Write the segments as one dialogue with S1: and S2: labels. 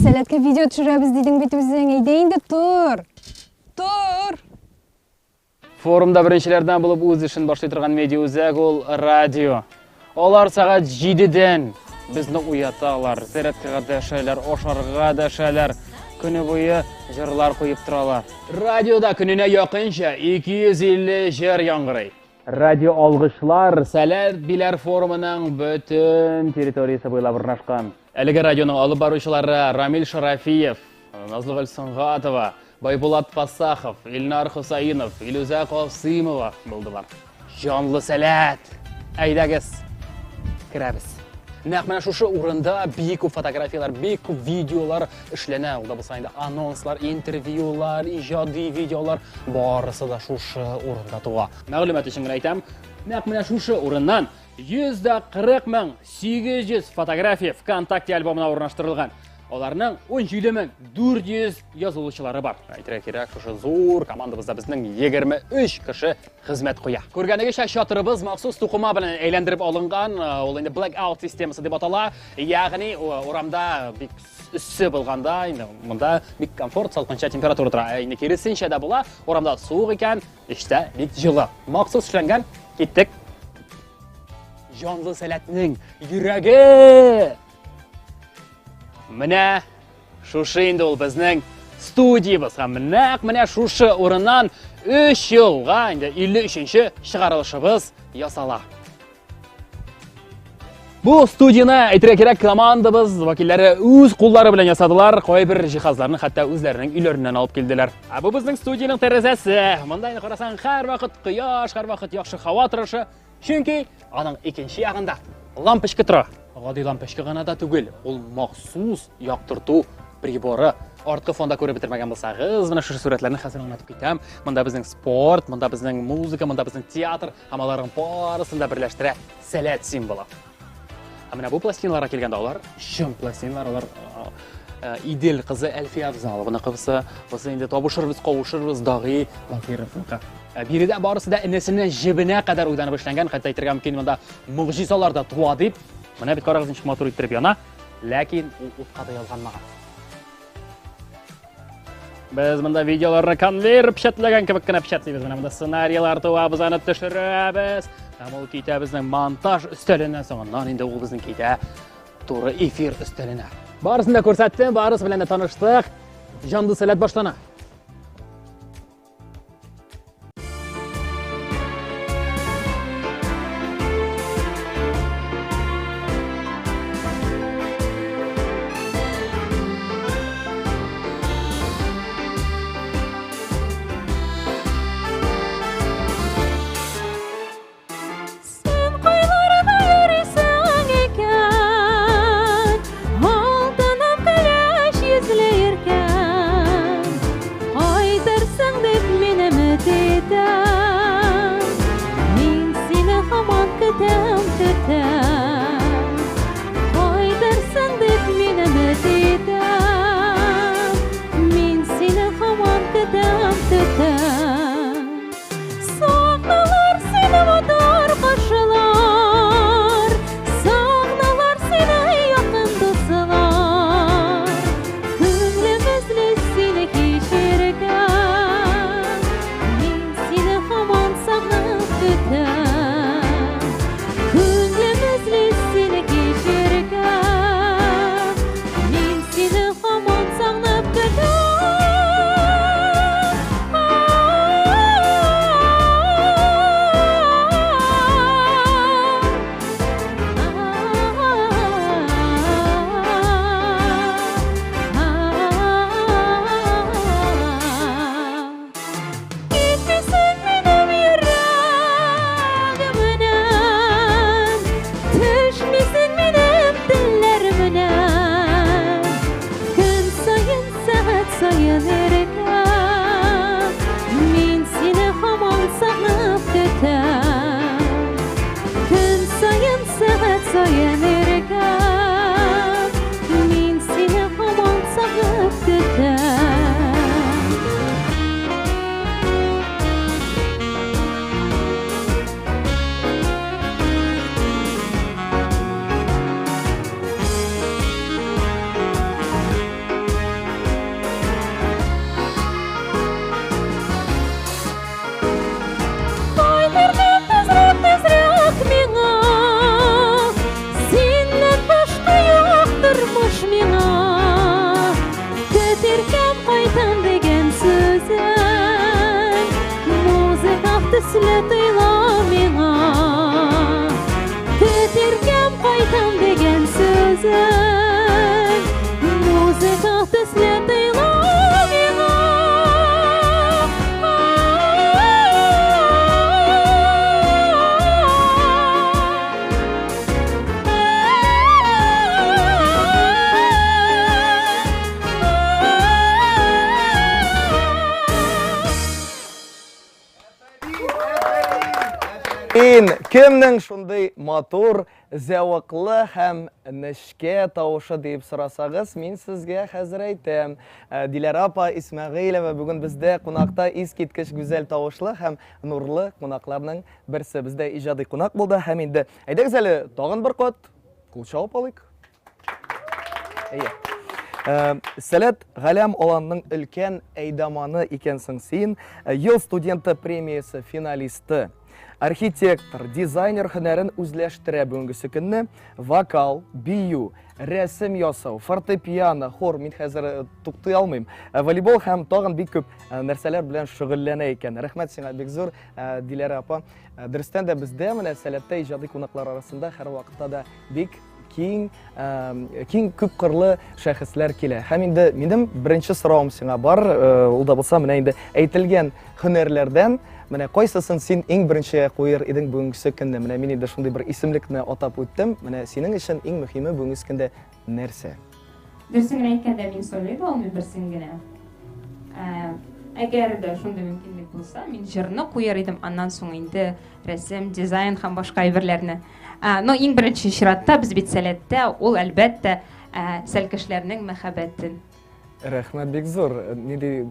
S1: Сәлетке видео түшірәбіз дейдің бетімізден дейінді тұр.
S2: Форумда біріншілерден болып өз ішін башлай тұрған медиа өзек ол радио. Олар сағат 7-ден бізді ұяталар, сәлеткеға дәшәлер, ошарға дәшәлер, күні бойы жырлар қойып тұралар. Радиода күніне яқынша 250 жер яңғырай. Радио алғышлар сәлет билер форумының бүтін территориясы бойлап орнашқан. Әлігі радионың алып барушылары Рамиль Шарафиев, Назлығыл Сыңғатова, Байбулат Пасахов, Ильнар Хусаинов, Илюза Қосымова болдылар. Жанлы сәлет! Әйдәгіз, кірәбіз. Нәқ мәне шушы урында бейік көп фотографиялар, бейік көп видеолар ішлене. Олда бұсайында анонслар, интервьюлар, ижади видеолар барысы да шушы урында туға. Мәғлімет үшін айтам, нәқ мәне шушы урыннан 140,800 фотография ВКонтакте альбомына орнаштырылған. Оларның 17,400 yazılışçылары бар. Айтыра керек, шушы зор командабызда біздің 23 кіші қызмет қоя. Көргенеге шатырыбыз мақсус тұқыма білін әйлендіріп алынған, ол енді blackout системасы деп атала. Яғни орамда бик үсі болғанда, мұнда бик комфорт, салқынша температура тұра. Керісінше де бұла, орамда суық екен, іште бик жылы. Мақсус шленген, кеттік. Жанлы сәлетнің жүрегі! Міне шушы енді ол біздің студиябыз. Міне шушы орыннан 3 жылға 53-ші шығарылышыбыз ясала. Бұл студияны әйтіре керек командабыз вакиллері өз қоллары білен ясадылар. Қой бір жиһазларны хатта өзлерінің үйлерінен алып келділер. Бұл біздің студияның терезесі. Мұндайны қарасан қар вақыт қияш, қар вақыт яқшы хава тұрышы. Чүнки аның екінші яғында лампышқы тұры. Ғади лампышқы ғана да түгел. Ол мақсус яқтырту приборы. Артқы фонда көріп бітірмеген болсағыз, мұна шүрі суретлерін қазір ұнатып кетем. Мұнда біздің спорт, мұнда біздің музыка, мұнда біздің театр, амаларын барысында бірләштірі сәлет символы. Мына бұл пластиналарға келгенде олар, шын пластиналар, олар идел қызы әлфи абзалы. Бұны қыбысы, бұсы енді табышырбыз, қауышырбыз, дағи, лакирыфынға. Береде барысы да інесінің жібіне қадар ойданып ішленген, қатта айтырға мүмкін мұнда мұғжисалар да туа deyip, мұна бет қарағызын шықматур еттіріп яна, ләкин ұтқа да ялған маған. Біз мұнда видеоларны конвейер пішәтлеген кібіккіні пішәтлейбіз. Мұнда сценариялар туа бұзаны түшірәбіз. Ол кейте біздің монтаж үстелінен соңынан, енді ол біздің кейте туры эфир үстеліне. Барысында көрсәттім, барысы біләнде таныштық. Жанды сәлет баштана.
S3: Кемнең шундый матур, зәвыклы һәм нечкә тавышы дип сорасагыз, мин сезгә хәзер әйтәм. Диләрә апа Исмәгыйлова бүген бездә кунакта искиткеч гүзәл тавышлы һәм нурлы кунакларның берсе. Бездә иҗади кунак булды һәм инде әйдәгез әле тагын бер кат кул чабып алыйк. Сәләт Галәм Аланның өлкән әйдаманы икәнсең син, ел студенты премиясе финалисты. Архитектор, дизайнер һөнәрен үзләштерә бүгенге көнне. Вокал, бию, рәсем ясау, фортепиано, хор, мин хәзер туктый алмыйм. Волейбол һәм тагын бик күп нәрсәләр белән шөгыльләнә икән. Рәхмәт сиңа бик зур, Диләрә апа. Дөрестән дә бездә менә сәләттә иҗади кунаклар арасында һәр вакытта да бик киң күп кырлы шәхесләр килә. Һәм инде минем беренче соравым сиңа бар, ул да булса менә инде әйтелгән һөнәрләрдән менә кайсысын син иң беренче куер идең бүгенге көнне? Менә мин инде шундый бер исемлекне атап үттем. Менә синең өчен иң мөһиме бүгенге көндә нәрсә?
S4: Дөресен әйткәндә мин сөйләй алмыйм берсен генә. Әгәр дә шундый мөмкинлек булса, мин җырны куяр идем, аннан соң инде рәсем, дизайн һәм башка әйберләрне. Но иң беренче чиратта без бит сәләттә, ул әлбәттә сәлкешләрнең мәхәббәтен.
S3: Рәхмәт бик зур. Нинди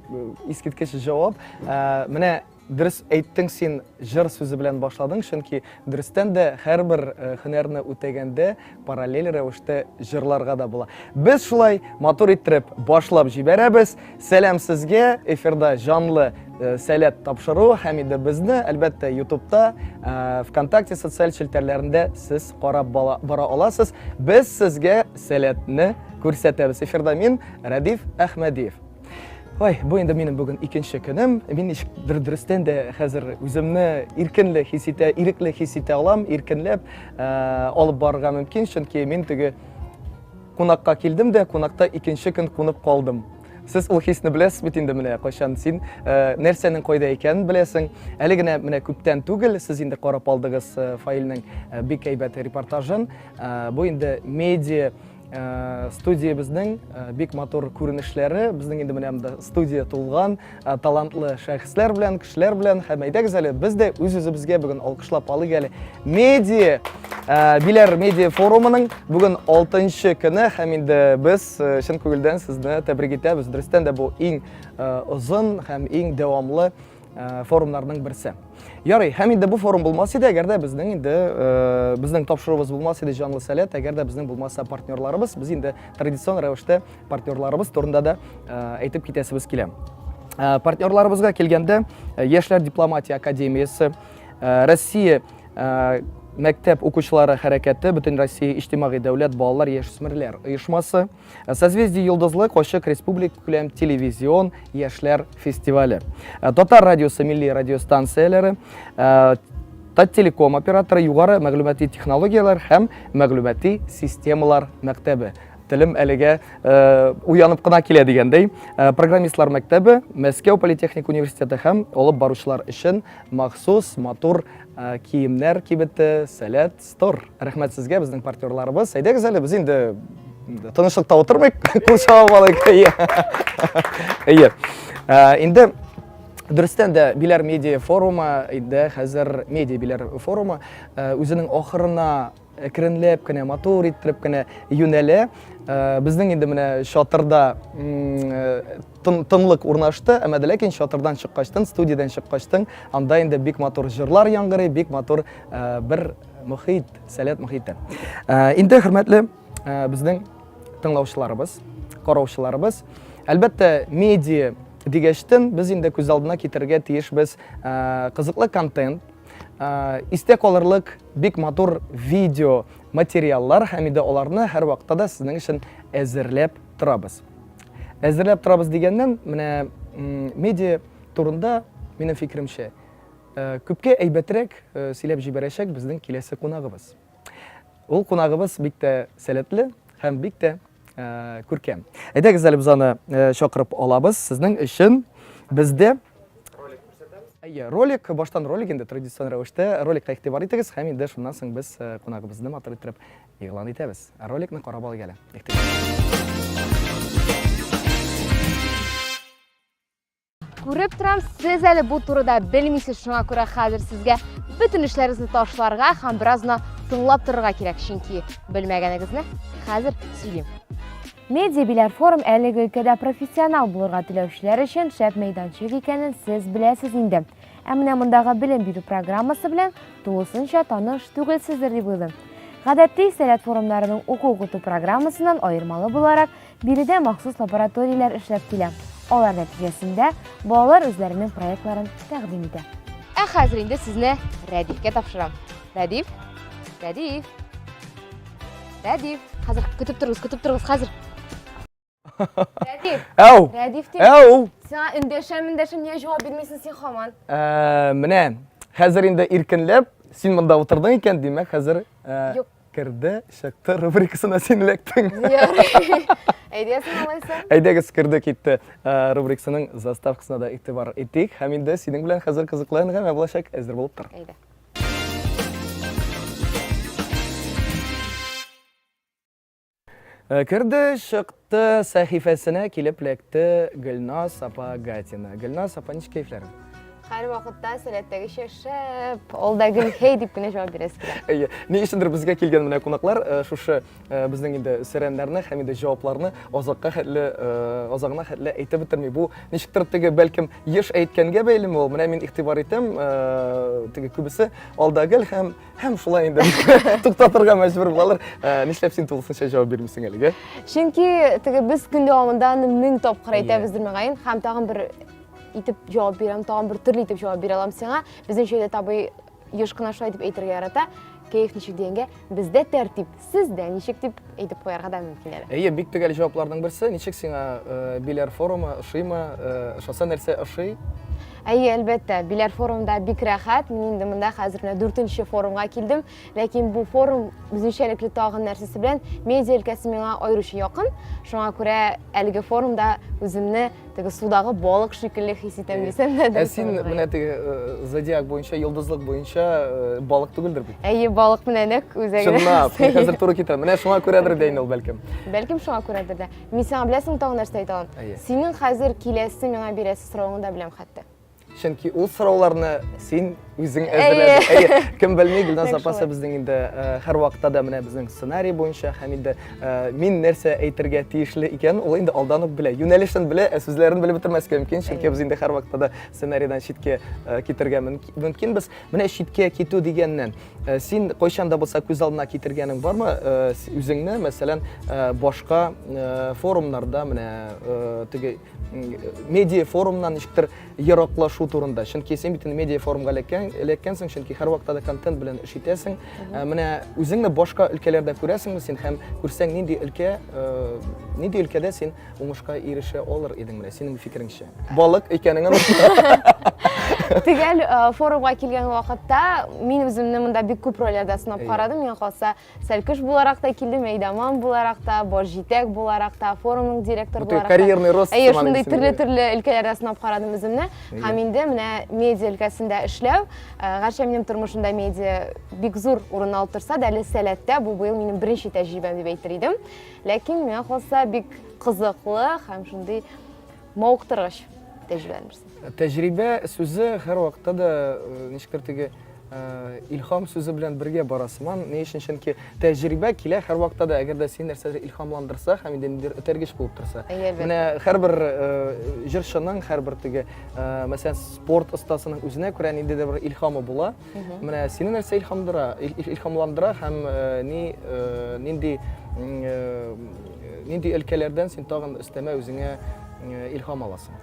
S3: искиткеч җавап. Менә дөрес әйттең син, җыр сүзе белән башладың, чөнки дөрестән дә һәрбер һөнәрне үтәгәндә параллель рәвештә җырларга да була. Без шулай матур иттереп башлап җибәрәбез. Сәлам сезгә, эфирда җанлы сәләт тапшыру һәм инде безне әлбәттә YouTube'та, ВКонтакте социаль челтәрләрендә сез карап бара аласыз. Без сезгә сәләтне күрсәтәбез. Эфирда мин, Радиф Әхмәдиев. Ой, бу инде минем бүген икенче көнем. Мин дөрестән дә хәзер үземне иркенле хис итә алам, иркенләп алып барырга мөмкин, чөнки мин теге кунакка килдем дә, кунакта икенче көн кунып калдым. Сез ул хисне беләсез бит инде менә кайчан син нәрсәнең кайда икәнен беләсең. Әле генә менә күптән түгел сез инде карап алдыгыз файлның бик әйбәт репортажын. Бу инде медиа студиябызның бик матур күренешләре, безнең инде менә студия тулган талантлы шәхесләр белән, кешеләр белән. Һәм әйдәгез әле без дә үз-үзебезгә бүген алкышлап алыйк әле. Медиа Биләр медиа форумының бүген 6нчы көне һәм инде без чын күңелдән сезне тәбрик итәбез. Дөрестән дә бу иң озын һәм иң дәвамлы форумнарның берсе. Ярый, һәм инде бу форум булмас иде, әгәр дә безнең тапшыруыбыз булмас иде җанлы сәләт, әгәр дә безнең булмаса партнерларыбыз, біз инде традицион рәвештә партнерларыбыз турында да әйтеп китәсебез килә. Партнерларыбызга килгәндә, Яшьләр дипломатия академиясе, Россия мәктәп укучылары хәрәкәте, Бөтен Россия иҗтимагый дәүләт балалар яшүсмерләр оешмасы, Созвездие Йолдызлы Качык Республик күләм телевизион яшьләр фестивале, Татар радиосы милли радиостанцияләре, Таттелеком операторы, югары мәгълүмати технологиялар һәм мәгълүмати системалар мәктәбе. Телем әлегә уянып кына килә дигәндәй, программистлар мәктәбе, Мәскәү политехник университеты һәм алып баручылар өчен махсус матур киемнәр кибете Сәләт Стор. Рәхмәт сезгә, безнең партнерларыбыз. Әйдәгез әле без инде тынычлыкта утырмыйк, кул чабып алыйк. Инде дөрестән дә Биләр медиа форумы, инде хәзер медиа Биләр форумы үзенең ахырына әкренләп кенә матур иттереп кенә юнәлә. Безнең инде менә шатырда тынлык урнашты, әмма ләкин шатырдан чыккачтын, студиядан чыккачтын, анда инде бик матур җырлар яңгырый, бик матур бер мөхит, сәләт мөхите. Инде хөрмәтле безнең тыңлаучыларыбыз, караучыларыбыз, әлбәттә медиа дигәчтен без инде күз алдына китергә тиешбез кызыклы контент, истә калырлык бик матур видео материаллар һәм инде аларны һәр вакытта да сезнең өчен әзерләп торабыз. Әзерләп торабыз дигәннән, менә медиа турында минем фикеремчә күпкә әйбәтрәк сөйләп җибәрәчәк безнең киләсе кунагыбыз. Ул кунагыбыз бик тә сәләтле һәм бик тә күркәм. Әйдәгез әле без аны чакырып алабыз. Сезнең өчен бездә ролик, баштан ролик инде традицион рәвештә роликка игътибар итегез һәм инде шуннан соң без кунагыбызны матур иттереп игълан итәбез. Роликны карап алыйк әле.
S5: Күреп торам, сез әле бу турыда белмисез, шуңа күрә хәзер сезгә bütün işlerinizni ташларга һәм беразны тыңлап торырга кирәк, чөнки белмәгәнегезне хәзер сөйлим. Медиа Биләр форум әлеге өлкәдә профессионал булырга теләүчеләр өчен шәп мәйданчык икәнен сез беләсез инде. Ә менә мондагы белем бирү программасы белән тулысынча таныш түгелсездер дип уйлыйм. Гадәттә сәләт форумнарының уку-укыту программасыннан аермалы буларак биредә махсус лабораторияләр эшләп килә. Алар нәтиҗәсендә балалар үзләренең проектларын тәкъдим итә. Ә хәзер инде сезне Рәдифкә тапшырам. Рәдиф. Хәзер көтеп торыгыз, хәзер. Рәдиф.
S3: Әу!
S5: Рәдиф дип.
S3: Әу!
S5: Сиңа өндәшәм, нигә җавап бирмисең син һаман?
S3: Менә хәзер инде иркенләп син монда утырдың икән, димәк хәзер
S5: Юк.
S3: Керде, шыкты рубрикасына син эләктең.
S5: Әйдәсең алайса?
S3: Әйдәгез керде китте рубрикасының заставкасына да игътибар итик. Һәм инде синең белән хәзер кызыкланырга һәм булачак әзер булып тор.
S5: Әйдә.
S3: Керде, шыкты сәхифәсенә килеп эләкте Гөлназ апа Гатина. Гөлназ апа, ничек кәйфләрең?
S5: Һәр вакытта сәләттәге шәп, ул да гел хей дип кенә җавап бирәсе килә.
S3: Ни өчендер безгә килгән менә кунаклар шушы безнең инде сөрәннәрне һәм инде җавапларны азакка хәтле азагына хәтле әйтеп бетерми. Бу ничектер теге бәлкем еш әйткәнгә бәйлеме ул. Менә мин игътибар итәм, теге күбесе алда гел һәм шулай инде туктатырга мәҗбүр булалар. Нишләп син тулысынча җавап бирмисең әлегә?
S5: Чөнки теге без көн дәвамында 1000 тапкыр әйтәбездер мәгәен, һәм тагын бер итеп җавап бирәм, тагын бер төрле итеп җавап бирә алам сиңа. Безнең җойда табый еш кына шулай дип әйтергә ярата. Кәеф ничек дигәнгә, бездә тәртип, сездә ничек дип әйтеп куярга да мөмкин әле.
S3: Бик төгәл җавапларның берсе, ничек сиңа Биләр форумы ошыймы? Ошаса нәрсә ошый?
S5: Әлбәттә, Биләр форумда бик рәхәт. Мин инде монда хәзер 4нче форумга килдем, ләкин бу форум үзенчәлекле тагын нәрсәсе белән медиа өлкәсе миңа аеруча якын. Шуңа күрә әлеге форумда үземне теге судагы балык шикелле хис итәм дисәм дә.
S3: Син менә теге зодиак буенча, йолдызлык буенча балык түгелдер бит.
S5: Балык менән нәк үзәгенә.
S3: Чынлап, хәзер туры китә. Менә шуңа күрәдер дә инде ул бәлкем.
S5: Бәлкем шуңа күрәдер дә. Мин сиңа беләсең тагын нәрсә әйтә алам. Синең хәзер киләсе миңа бирәсе соравыңны да беләм хәтта.
S3: Чөнки ул сорауларны син үзең әзерләдең. Кем белми, Гөлназ апасы безнең инде һәр вакытта да менә безнең сценарий буенча һәм инде мин нәрсә әйтергә тиешле икән, ул инде алдан ук белә. Юнәлешен белә, сүзләрен белеп бетермәскә мөмкин, чөнки без инде һәр вакытта да сценарийдан читкә китергә мөмкин. Без менә читкә китү дигәннән син кайчан да булса күз алдына китергәнең бармы үзеңне, мәсәлән, башка форумнарда менә теге медиа форумнан ничектер ераклашу турында. Чөнки син бит медиа форумга эләккәнсең, чөнки һәр вакытта да контент белән эш итәсең. Менә үзеңне башка өлкәләрдә күрәсеңме син һәм күрсәң нинди өлкәдә син уңышка ирешә алыр идең менә синең фикереңчә? Балык икәнен
S5: Тегәл форумга килгән вакытта мин үземне монда бик күп рольләрдә сынап карадым. Миңа калса сәлкеш буларак та килдем, әйдәман буларак та, баш җитәк буларак та, форумның директоры буларак та.
S3: Карьерный рост
S5: шундый төрле өлкәләрдә сынап карадым үземне. Һәм инде менә медиа өлкәсендә эшләү, гәрчә минем тормышымда медиа бик зур урын алып торса да, әле сәләттә бу быел минем беренче тәҗрибәм дип әйтер идем. Ләкин миңа калса бик кызыклы һәм шундый мавыктыргыч тәҗрибәләр.
S3: Тәҗрибә сүзе һәр вакытта да ничектер теге илһам сүзе белән бергә барасыман. Ни өчен? Чөнки тәҗрибә килә һәр вакытта да, әгәр дә син нәрсәдер илһамландырса һәм инде ниндидер этәргеч булып торса. Менә һәрбер җырчының, һәрбер теге мәсәлән спорт остасының үзенә күрә ниндидер бер илһамы була. Менә сине нәрсә илһамландыра һәм нинди өлкәләрдән син тагын өстәмә үзеңә илһам аласың?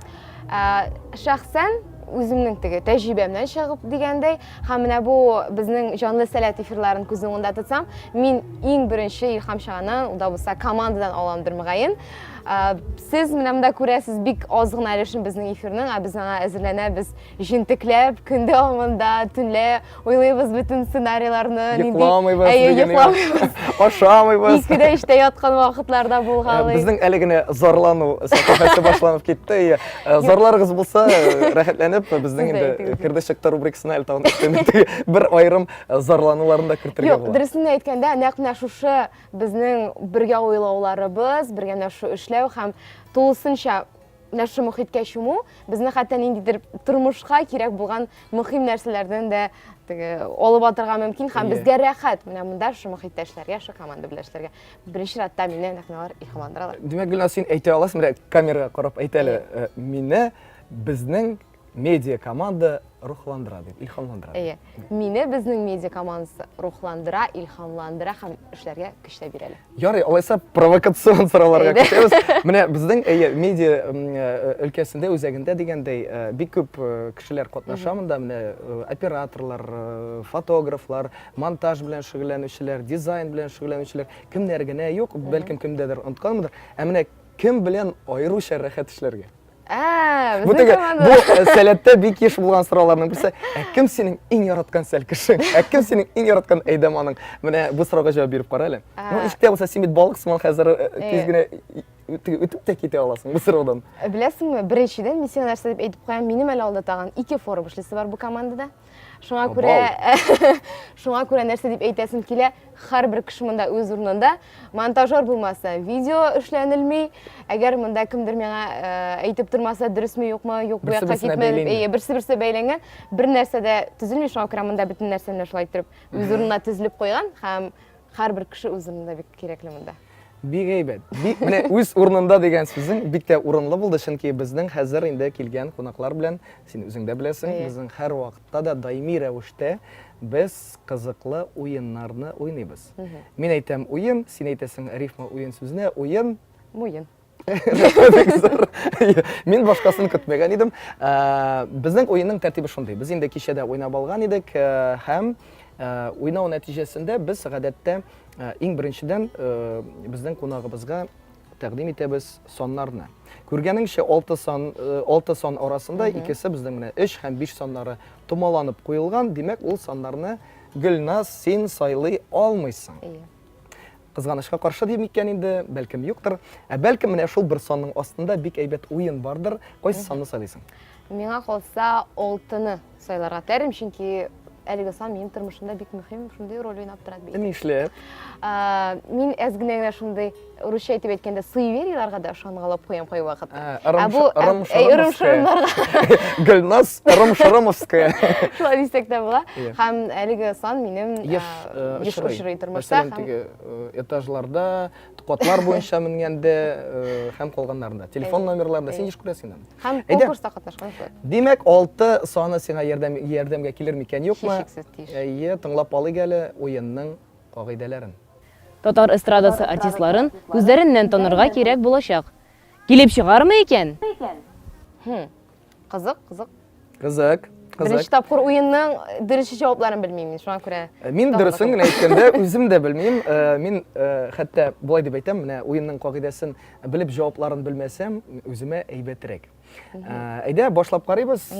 S5: Шәхсән үземнең теге тәҗрибәмнән чыгып дигәндәй, һәм менә бу безнең җанлы сәләт эфирларын күз уңында тотсам, мин иң беренче илһам чыганы, ул да булса командадан аламдыр мөгаен. Сез менә монда күрәсез бик аз гына өлешен безнең эфирның, біз аңа әзерләнәбез җентекләп, көн дәвамында төнлә уйлыйбыз бөтен сценарийларны,
S3: йокламыйбыз, ашамыйбыз.
S5: Икедә эштә яткан вакытларда булгалый.
S3: Безнең әле генә зарлану сәхифәсе башланып китте. Зарларыгыз булса, рәхәтләнеп безнең инде керде чыкты рубрикасына әле бер айрым зарлануларында кертергә була.
S5: Дөресен әйткәндә, нәкъ менә шушы безнең бергә уйлауларыбыз, бергә менә шу эшләү һәм тулысынча менә шу мөхиткә чуму безне хәтта ниндидер тормышка кирәк булган мөһим нәрсәләрдән дә алып атырга мөмкин һәм безгә рәхәт менә монда шу мөхиттә эшләргә, шу команда белән эшләргә беренче рәттә мине нәкъ илһамландыралар.
S3: Димәк, Гөлназ, син әйтә аласың, менә камерага карап әйт әле, мине безнең медиа команда рухландыра дип, илһамландыра.
S5: Мине безнең медиа командасы рухландыра, илһамландыра һәм эшләргә көч тә бирә.
S3: Ярый, алайса провокацион сорауларга күчәбез. Менә безнең медиа өлкәсендә үзәгендә дигәндәй бик күп кешеләр катнаша монда, менә операторлар, фотографлар, монтаж белән шөгыльләнүчеләр, дизайн белән шөгыльләнүчеләр, кемнәр генә юк, бәлкем кемдәдер онытканмындыр. Ә менә кем белән аеруча рәхәт эшләргә? Бу сәләттә бик еш булган сорауларның берсе, кем синең иң яраткан сәл кешең? Кем синең иң яраткан әйдәманың? Менә бу сорауга җавап биреп кара әле. Иштә булса син бит балык сыман хәзер тиз генә үтеп тә китә аласың бу сораудан.
S5: Беләсеңме, беренчедән мин сиңа нәрсә дип әйтеп куям, минем әле алда тагын 2 форум эшлисе бар бу командада. Шуңа күрә нәрсә дип әйтәсем килә, һәрбер кеше монда үз урынында, монтажер булмаса, видео эшләнелми, әгәр монда кемдер миңа әйтеп тормаса, дөресме, юкмы, юк бу якка китмәде, берсе бәйләнгән, бер нәрсә дә төзелми, шуңа күрә монда бөтен нәрсәне шулай итеп үз урынына тезелеп куйган һәм һәрбер кеше үз урынында бик кирәкле монда.
S3: Бик әйбәт. Менә үз урынында дигән сүзең бик тә урынлы булды, чөнки безнең хәзер инде килгән кунаклар белән, син үзең дә беләсең, безнең һәр вакытта да даими рәвештә без кызыклы уеннарны уйныйбыз. Мин әйтәм уен, син әйтәсең рифма уен сүзенә, уен. Мин башкасын көтмәгән идем. Безнең уенның тәртибе шундый. Без инде кичәдә уйнап алган идек һәм уйнау нәтиҗәсендә без гадәттә иң беренчедән безнең кунагыбызга тәкъдим итәбез соннарны. Күргәнеңчә 6 сон арасында икесе безнең менә 3 һәм 5 соннары томаланып куелган. Димәк, ул соннарны Гөлназ син сайлый алмыйсың. Кызганычка каршы дим икән инде, бәлкем юктыр. Бәлкем менә шул бер сонның астында бик әйбәт уен бардыр. Кайсы сонны сайлыйсың?
S5: Миңа калса 6-ны сайларга тәрим, чөнки әлеге сан минем тормышымда бик мөһим, шундый роль уйнап тора бит.
S3: Нишләп?
S5: Мин әзгенә шундый русча әйтеп әйткәндә суеверияларга да ышангалап куям кай вакыт.
S3: Гөлназ Ромшаромовская.
S5: Шулай дисәк тә була. Һәм әлеге сан минем еш очрый тормышта
S3: һәм этажларда, катлар буенча менгәндә һәм калганнарында. Телефон номерларында син еш күрәсең.
S5: Һәм конкурста катнашкан.
S3: Димәк, 6 саны сиңа ярдәмгә килер микән, юкмы? Тыңлап алыйк әле уенның кагыйдәләрен.
S6: Татар эстрадасы артистларын күзләреннән танырга кирәк булачак. Килеп чыгармы икән?
S5: Кызык. Беренче тапкыр уенның дөрес җавапларын белмим, шуңа күрә.
S3: Мин дөресен генә әйткәндә үзем дә белмим. Мин хәтта булай дип әйтәм, менә уенның кагыйдасын белеп җавапларын белмәсәм, үземә әйбәтрәк. Әйдә, башлап карыйбыз.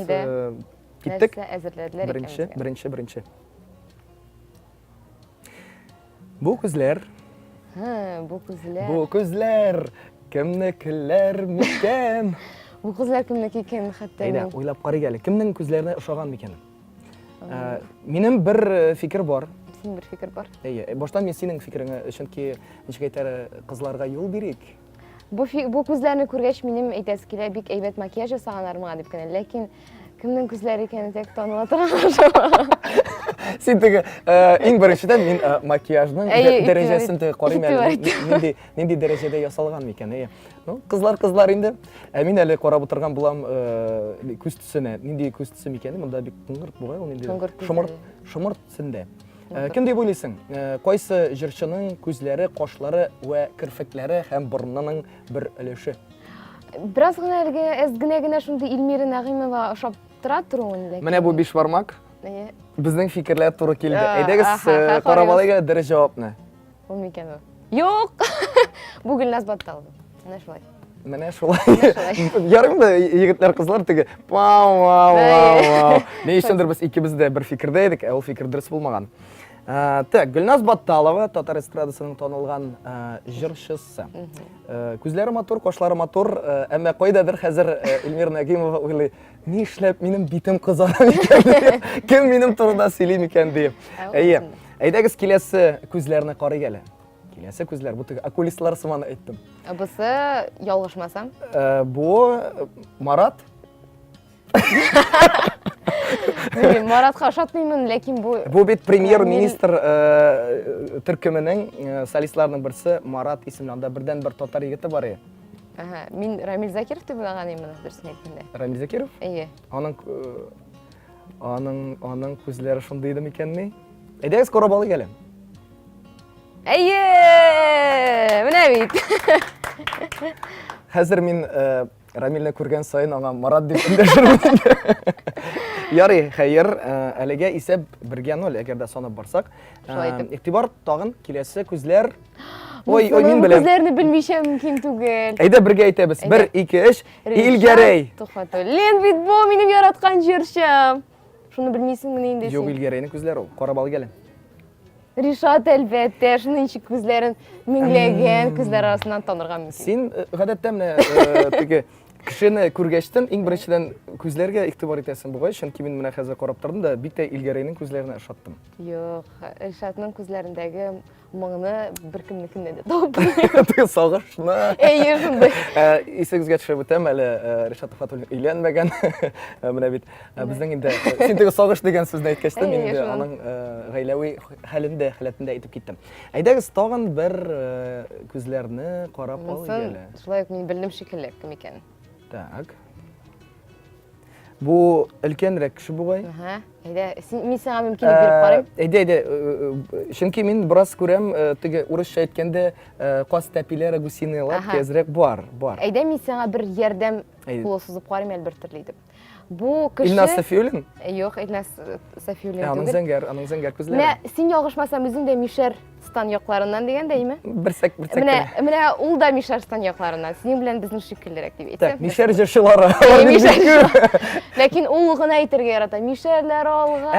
S3: Киттек. Беренче. Бу күзләр. Бу күзләр кемнекеләр микән?
S5: Бу күзләр кемнеке икән хәтта.
S3: Әйдә, уйлап карыйк әле. Кемнең күзләренә ошаган микән? Минем бер фикер бар.
S5: Синең бер фикер бар.
S3: Баштан мин синең фикереңә, чөнки ничек әйтәр, кызларга юл бирик.
S5: Бу күзләрне күргәч минем әйтәсе килә, бик әйбәт макияж ясаганнар моңа дип кенә, ләкин кемнең күзләре икәнен тек таныла торган.
S3: Син теге иң беренчедән мин макияжның дәрәҗәсен карыйм әле. Нинди дәрәҗәдә ясалган микән? Ну, кызлар инде. Мин әле карап утырган булам күз төсенә. Нинди күз төсе микән? Монда бик кыңгырт бугай, ул нинди шомырт төсендә. Кем дип уйлыйсың? Кайсы җырчының күзләре, кашлары ва кирфекләре һәм борынының бер өлеше?
S5: Бераз гына генә шундый Илмира Нәгыймова ошап тора торуын ләкин.
S3: Менә бу 5 бармак. Безнең фикерләр туры килде. Әйдәгез, карап алайык дөрес җавапны.
S5: Ул микән бу? Юк. Бу Гөлназ Батталова. Менә шулай.
S3: Ярым да егетләр, кызлар теге. Вау. Ни өчендер без икебез дә бер фикердә идек, ул фикер дөрес булмаган. Так, Гөлназ Батталова, татар эстрадасының танылган җырчысы. Күзләре матур, кашлары матур, әмма кайдадыр хәзер Илмира Нәгыймова уйлый, ни эшләп минем битем кызара микән? Кем минем турында сөйли микән дип. Әйдәгез, киләсе күзләрне карыйк әле. Келесі көзлер, бұл тегі окулистлар сыманы айттым.
S5: Бұсы ялғышмасам.
S3: Бұл Марат.
S5: Маратқа ұшатмаймын, ләкин бұл...
S3: Бұл бет премьер-министр түркіменің солистларының бірсі Марат есімді. Анда бірден бір татар егеті бар е.
S5: Мен Рамил Закиров деп ойлағанымын, дұрысын айткенде.
S3: Рамил Закиров?
S5: Ие.
S3: Оның көзлері шындайды мекен ме? Әйдәгіз қорабалы келем.
S5: Әйе! Міне бейт.
S3: Қазір мен Рамилні көрген сайын аңа Марат деп күнде жүрмін. Яры, қайыр, әліге есеп бірге нөл, әгерді сонып барсақ. Иқтибар тағын келесі көзлер. Ой, мен білем.
S5: Көзлеріні білмейшем мүмкін түгел.
S3: Әйді бірге айтабыз. 1, 2, 3, Илгерей.
S5: Лен бит бұл менің яратқан жершім. Шуны білмейсің мені ендесің.
S3: Жоқ, Илгерейнің көзлері ол. Қорабалы келем.
S5: Ришат әлбәтте, шының іші көзлерін меңлеген көзлер арасынан танырға мүмкін.
S3: Сен ғадетті міне кішіні көргештін, ең біріншіден көзлерге иқтибар етесің бұғай, шынки мен мына қазір қорап тұрдым да, бекте Илгерейнің көзлеріне ұшаттым.
S5: Жоқ, Ришатның көзлеріндегі мұңыны бір кімнікінде де тауып.
S3: Сауғашына.
S5: Әйе, шындай.
S3: Есіңізге түшіп өтем, әлі Ришат Фатулин үйленмеген. Мына бет, біздің енді, сен тегі сауғаш деген сөзін айткешті, мен енді аның ғайлауи хәлінде, хәлетінде айтып кеттім. Айдағыз тағын бір көзлеріні қорап ал елі.
S5: Шылайық мен білдім шекілі кім екен.
S3: Так. Бұл үлкенірек кіші бұғай?
S5: Мен саңа мүмкіндік беріп қарайым?
S3: Әйде, шынки мен біраз көрем, түгі ұрысша еткенде қос тәпилері гусинелар кезірек бар.
S5: Әйде, мен саңа бір ердем қолы сызып қарайым әлі бір түрлейді. Бұл кіші...
S3: Илнас Сафиулин?
S5: Жоқ, Илнас Сафиулин
S3: түгіл. Аның зәңгер көзлері.
S5: Міне, сен ялғышмасам өзің де Мишер стан yoqlarından деген деймі?
S3: Бірсек.
S5: Міне, ол да Мишер стан yoqlarından. Сенен білен біздің шүкілдерек деп етсем.
S3: Так, Мишер жершілары.
S5: Ләкин олығын әйтерге ярата. Мишерлер олға.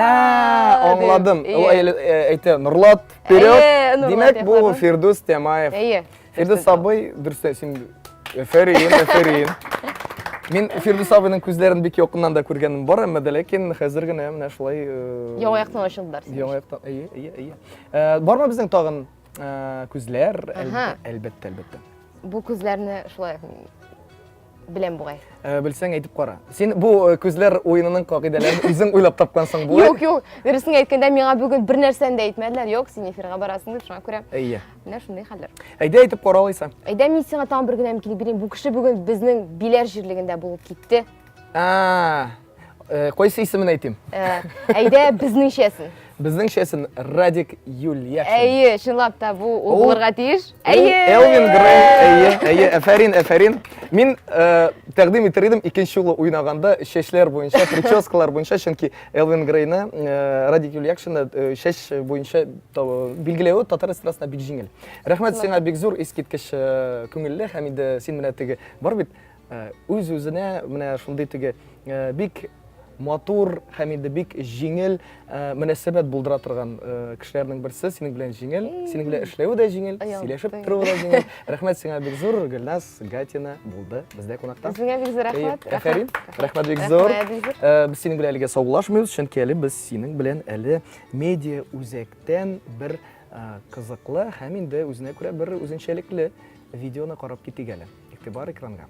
S3: Аңладым. Ол әйті Нұрлат вперед. Демек, бұл Фирдус Темаев. Фирдус абай, дұрыс сен әферейін. Мен Фирдус абайның көзлерін бек yoqынан да көргенім бар, әмді ләкин қазіргіне әміне шылай...
S5: Яңаяқтан ашылдар.
S3: Яңаяқтан, әйе. Бар ма біздің тағын көзлер? Әлбетті.
S5: Бұл көзлеріні шылай білем бұғай.
S3: Білсең әйтіп қара. Сен бұл көзлер ойынының қағидаларын өзің ойлап тапқансың бұғай?
S5: Жоқ, дұрысын әйткенде меңа бүгін бір нәрсені де айтмәділер. Жоқ, сен эфирға барасың деп шыңа көрем.
S3: Әйе.
S5: Міне шындай қалдар.
S3: Әйде айтып қара алайсың?
S5: Әйде мен сеңа тағын бір күн әмкелік берейін. Бұл кіші бүгін біздің билер жерлігінде болып кетті.
S3: Қойсы есімін айтайым.
S5: Әйде біздің шесін.
S3: Біздің шесін Радик Юлияшин.
S5: Әйе, шынлап та бұл олғыларға тиіш.
S3: Элвин Грей, әфәрин. Мен тәқдим етередім екінші ұлы ойнағанда шешлер бойынша, прическалар бойынша, шынки Элвин Грейні Радик Юлияшинді шеш бойынша білгілеуі татар эстрадасына бек жеңіл. Рахмет сеңа бек зор ескерткіш көңілі, хәмиді сен міне тігі бар бет, өз-өзіне міне шындай тігі бек матур, хәмиді бек жеңіл мүнәсәбәт болдыра тұрған кішілерінің бірсі, сенің білен жеңіл, сенің білен ішлеуі де жеңіл, сөйлешіп тұруы да жеңіл. Рахмет сеңа бек зор, Гүлназ Гатина болды бізде қонақта.
S5: Бізіңе бек зор рахмет.
S3: Әфәрин, рахмет бек зор. Біз сенің білен әліге саулашмыз, шынки әлі біз сенің білен әлі медиа үзектен бір қызықлы, хәминді өзіне көре бір өзіншеліклі видеоны қарап кетек әлі. Иқтибар экранға.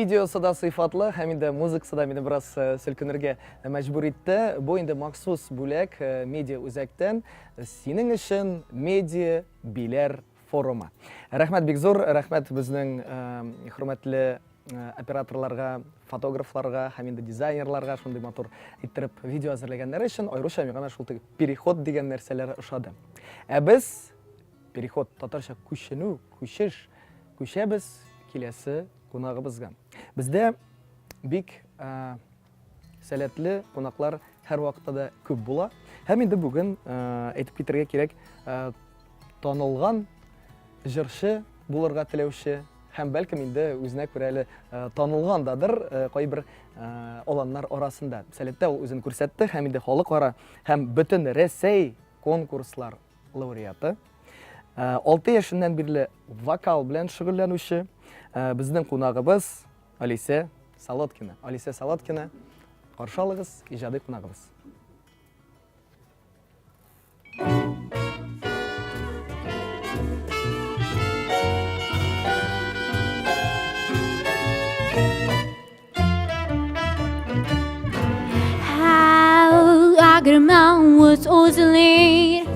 S3: видеосы да сыйфатлы, һәм инде музыкасы да мине бераз селкенергә мәҗбүр итте. Бу инде махсус бүләк медиа үзәктән синең өчен медиа биләр форумы. Рәхмәт бик зур, рәхмәт безнең хөрмәтле операторларга, фотографларга, һәм инде дизайнерларга шундый матур иттереп видео әзерләгәннәре өчен аеруча миңа шул переход дигән нәрсәләр ошады. Ә без переход татарча күченү, күчеш, күчәбез киләсе кунагыбызга. Бездә бик сәләтле кунаклар һәр вакытта да күп була. Һәм инде бүген әйтеп китәргә кирәк, танылган җырчы булырга теләүче һәм бәлкем инде үзенә күрә әле танылгандадыр кайбер аланнар арасында. Сәләттә ул үзен күрсәтте һәм инде халыкара һәм бөтен Рәсәй конкурслар лауреаты. 6 яшеннән бирле вокал белән шөгыльләнүче безнең кунагыбыз Алиса Солодкина. Алиса Солодкина, каршы алыгыз, иҗади кунагыбыз.
S7: Agreement was oscillate.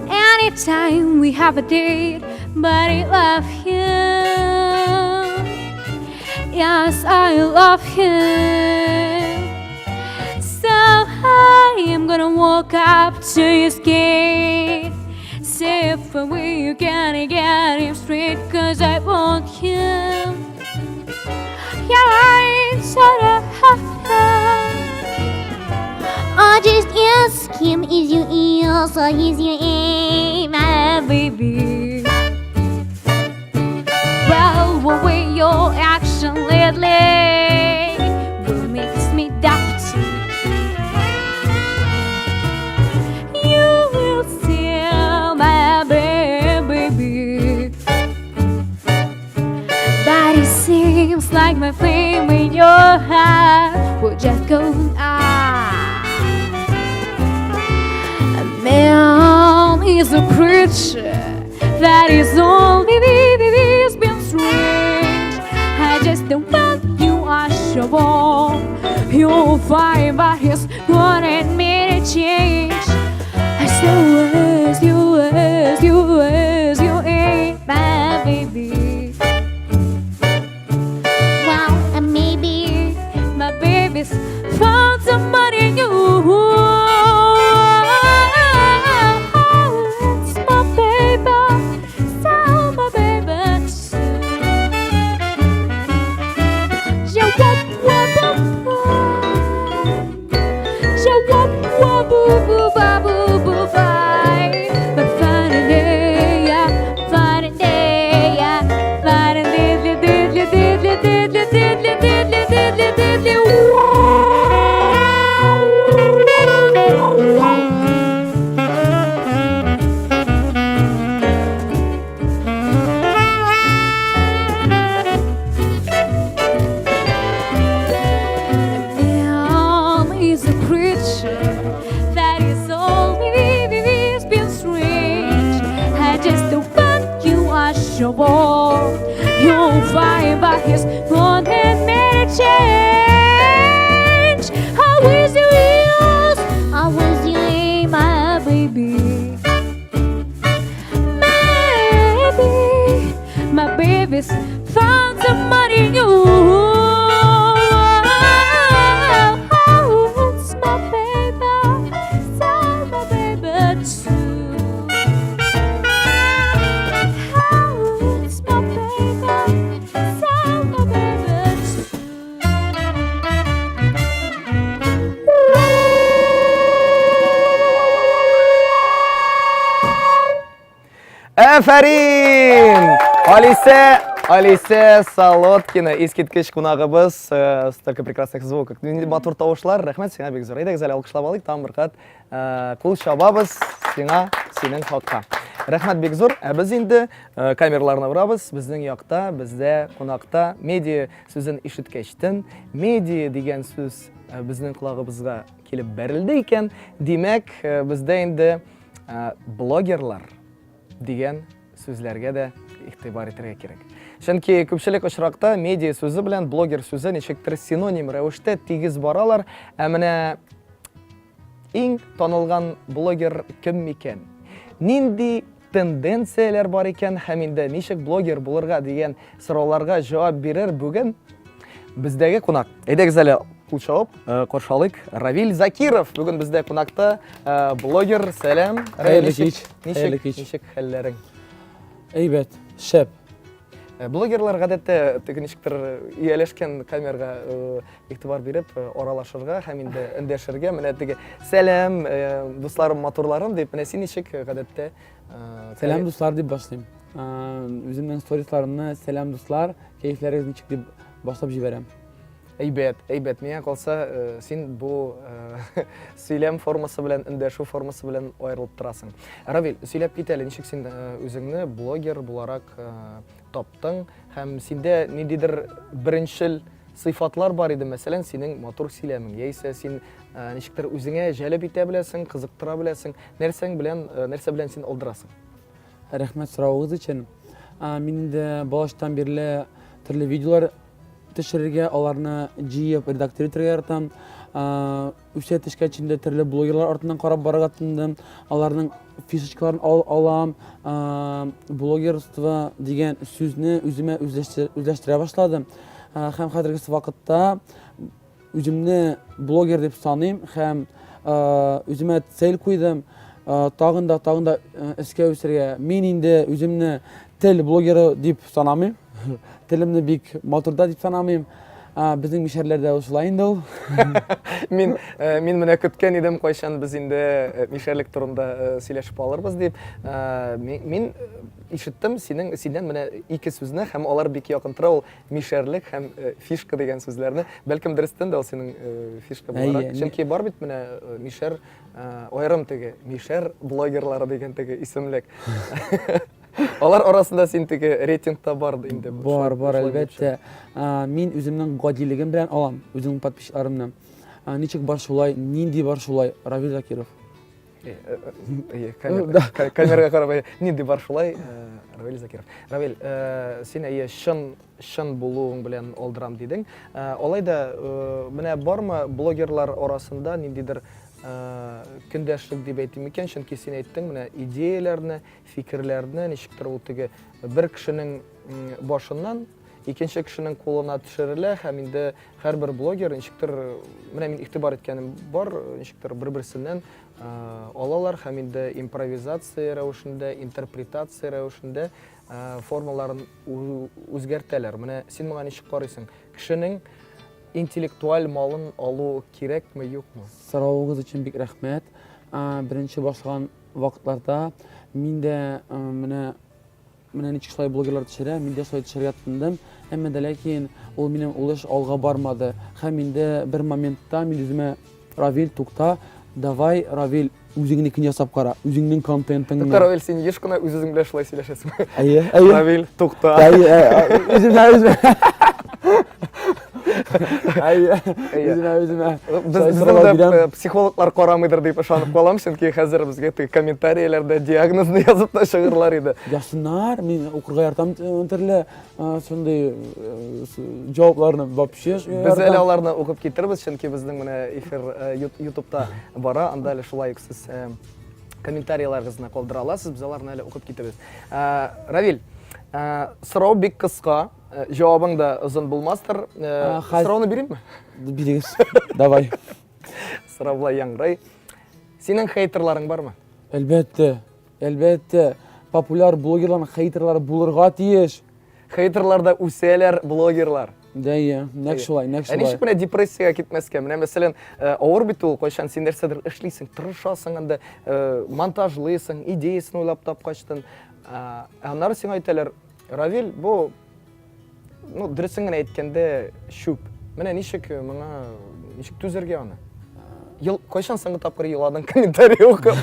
S7: Anytime we have a date, but I love him. Yes, I love him. So I am gonna walk up to his gate, say if we can get him straight, 'cause I want him. Yeah, I sort of have him. I just ask him, is you ears or is your aim, my baby? Well, what way your action lately will makes me doubt you will steal my baby. But it seems like my flame in your heart will just go out. Man is a creature that is only has been strange. I just don't want you unsure. You'll find by his one and made a change. As you ain't my baby. Well, and maybe my baby's found somebody new. You'll find by his one and made a change. I was yours, I was you, my baby. Maybe my baby's found somebody new. It's my baby, so my baby too.
S3: Афарин! Алиса Солодкина, искиткеч кунагыбыз, столько прекрасных звуков. Матур тавышлар, рәхмәт сиңа бик зур. Әйдәгез әле алкышлап алыйк, тагын бер кат кул чабабыз сиңа, синең хакка. Рәхмәт бик зур. Ә без инде камераларны бурабыз. Безнең якта, бездә кунакта медиа сүзен ишеткәчтен, медиа дигән сүз безнең кулагыбызга килеп бәрелде икән. Димәк, бездә инде блогерлар дигән сүзләргә дә игътибар итәргә кирәк. Чөнки күпчелек очракта медиа сүзе белән блогер сүзе ничектер синоним рәвештә тигез баралар. Ә менә иң танылган блогер кем микән? Нинди тенденцияләр бар икән һәм инде ничек блогер булырга дигән сорауларга җавап бирер бүген бездәге кунак. Әйдәгез әле кул чабып каршылык Равил Закиров бүген бездә кунакта блогер. Сәлам. Ничек хәлләрең?
S8: Әйбәт, шәп.
S3: Блогерлар гадәттә ничектер ияләшкән камерага игътибар биреп аралашырга һәм инде эндәшергә, менә теге сәлам дусларым, матурларым дип, менә син ничек гадәттә?
S8: Сәлам дуслар дип башлыйм. Үземнең сторисларымны сәлам дуслар, кәефләрегез ничек дип башлап җибәрәм.
S3: Әйбәт, миңа калса, син бу сөйләм формасы белән, эндәшү формасы белән аерылып торасың. Равил, сөйләп кит әле, ничек син үзеңне блогер буларак таптың һәм синдә ниндидер беренчел сыйфатлар бар иде, мәсәлән, синең матур сөйләмең, яисә син ничектер үзеңә җәлеп итә беләсең, кызыктыра беләсең, нәрсә белән син алдырасың?
S8: Рәхмәт соравыгыз өчен. Мин инде балачтан бирле төрле видеолар төшерергә, аларны җыеп редактор итәргә яратам. Үсә төшкәчендә төрле блогерлар артыннан карап барырга тындым. Аларның фишечкаларын алам. Блогерство дигән сүзне үземә үзләштерә башладым. Һәм хәзерге вакытта үземне блогер дип саныйм һәм үземә цель куйдым. Тагын да эскә үсәргә. Мин инде үземне тел блогеры дип санамыйм. Телемне бик матурда дип санамыйм. Безнең мишәрләрдә шулай инде ул.
S3: Мин менә көткән идем, кайчан без инде мишәрлек турында сөйләшеп алырбыз дип. Мин ишеттем синнән менә ике сүзне һәм алар бик якын тора, ул мишәрлек һәм фишка дигән сүзләрне. Бәлкем дөрестән дә ул синең фишка буларак. Чөнки бар бит менә мишәр, аерым теге мишәр блогерлары дигән теге исемлек. Алар арасында син теге рейтингта барды инде.
S8: Бар, әлбәттә. Мин үземнең гадилегем белән алам, үземнең подписчикларымны. Ничек бар шулай, нинди бар шулай, Равил Закиров.
S3: Камерага карап, нинди бар шулай, Равил Закиров. Равил, син шын булуың белән алдырам дидең. Алайда менә бармы блогерлар арасында ниндидер көндәшлек дип әйтим икән, чөнки син әйттең, менә идеяләрне, фикерләрне ничектер ул теге бер кешенең башыннан икенче кешенең кулына төшерелә һәм инде һәрбер блогер ничектер, менә мин игътибар иткәнем бар, ничектер бер-берсеннән алалар һәм инде импровизация рәвешендә, интерпретация рәвешендә формаларын үзгәртәләр. Менә син моңа ничек карыйсың? Кешенең интеллектуаль малын алу кирәкме, юкмы?
S8: Соравыгыз өчен бик рәхмәт. Беренче башлаган вакытларда мин дә менә ничек шулай блогерлар төшерә, мин дә шулай төшерергә тындым. Әмма дә ләкин ул минем ул эш алга бармады. Һәм инде бер моментта мин үземә Равил, тукта, давай Равил, үзеңнекен ясап кара, үзеңнең контентыңны.
S3: Тукта, Равил, син еш кына үзең белән шулай сөйләшәсең.
S8: Әйе.
S3: Равил, тукта.
S8: Үземә. Үземә.
S3: Бездә психологлар карамыйдыр дип ышанып калам, чөнки хәзер безгә теге комментарийларда диагнозны язып та чыгырлар иде.
S8: Ясыннар, мин укырга ярдәм төрле шундый җавапларны вообще.
S3: Без әле аларны укып китербез, чөнки безнең менә эфир YouTube'та бара, анда әле шулай сез комментарийларыгызны калдыра аласыз, без аларны әле укып китербез. Равил, сорау бик кыска, җавабың да озын булмастыр. Сорауны бирәмме?
S8: Бирегез. Давай.
S3: Сорау белән яңгырый. Синең хейтерларың бармы?
S8: Әлбәттә. Популяр блогерларның хейтерлары булырга тиеш.
S3: Хейтерларда үсәләр блогерлар.
S8: Дәйе, нәк шулай.
S3: Ничек менә депрессиягә китмәскә? Менә мәсәлән, авыр бит ул, кайчан син нәрсәдер эшлисең, тырышасың, анда монтажлыйсың, идеясын уйлап тапкачтын. Аннары сиңа әйтәләр, Равил, бу дөресен генә әйткәндә шүп. Менә ничек түзәргә аны? Кайчан соңгы тапкыр еладың комментарий укып?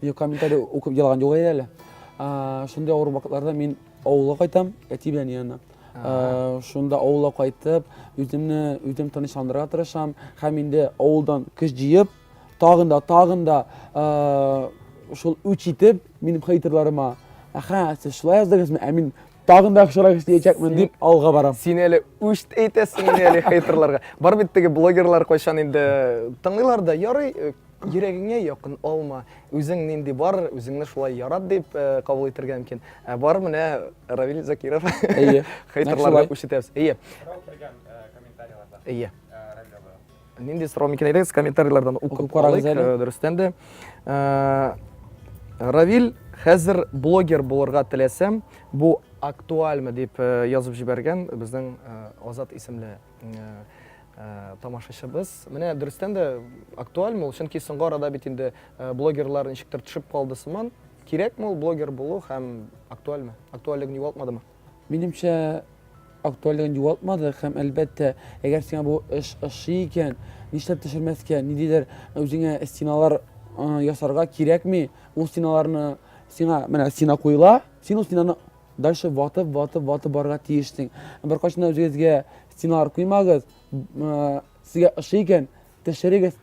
S8: Юк, комментарий укып елаган юк әле. Шундай авыр вакытларда мин авылга кайтам, әти белән янына. Шунда авылга кайтып, үзем тынычландырырга тырышам, һәм инде авылдан көч җыеп, тагын да шул үч итеп минем хейтерларыма, сез шулай яздыгызмы? Мин тагын да яхшырак эшләячәкмен дип алга барам.
S3: Син әле үшт әйтәсең инде әле хейтерларга. Бар бит теге блогерлар кайчан инде тыңлыйлар да, ярый, йөрәгеңә якын алма. Үзең нинди бар, үзеңне шулай ярат дип кабул итәргә мөмкин. Бар менә Равил Закиров.
S8: Әйе.
S3: Хейтерларга үшетәбез. Әйе. Әйе. Нинди сорау микән әйтегез, комментарийлардан укып
S8: карагыз
S3: алыйк,
S8: әле.
S3: дөрестән дә. Равил хәзер блогер булырга теләсәм, бу актуальмы дип язып җибәргән безнең Азат исемле тамашачыбыз. Менә дөрестән дә актуальмы ул, чөнки соңгы арада бит инде блогерлар ничектер төшеп калды сыман. Кирәкме ул блогер булу һәм актуальмы? Актуальлыгын югалтмадымы?
S8: Минемчә, актуальлыгын югалтмады һәм әлбәттә, әгәр сиңа бу эш икән, нишләп төшермәскә, ниндидер үзеңә стеналар ясарга кирәкми, ул стеналарны сиңа, менә стена куела, син ул стенаны дальше ватып барырга тиештең. Бер кайчан үзегезгә стеналар куймагыз, сезгә эш икән, төшерегез,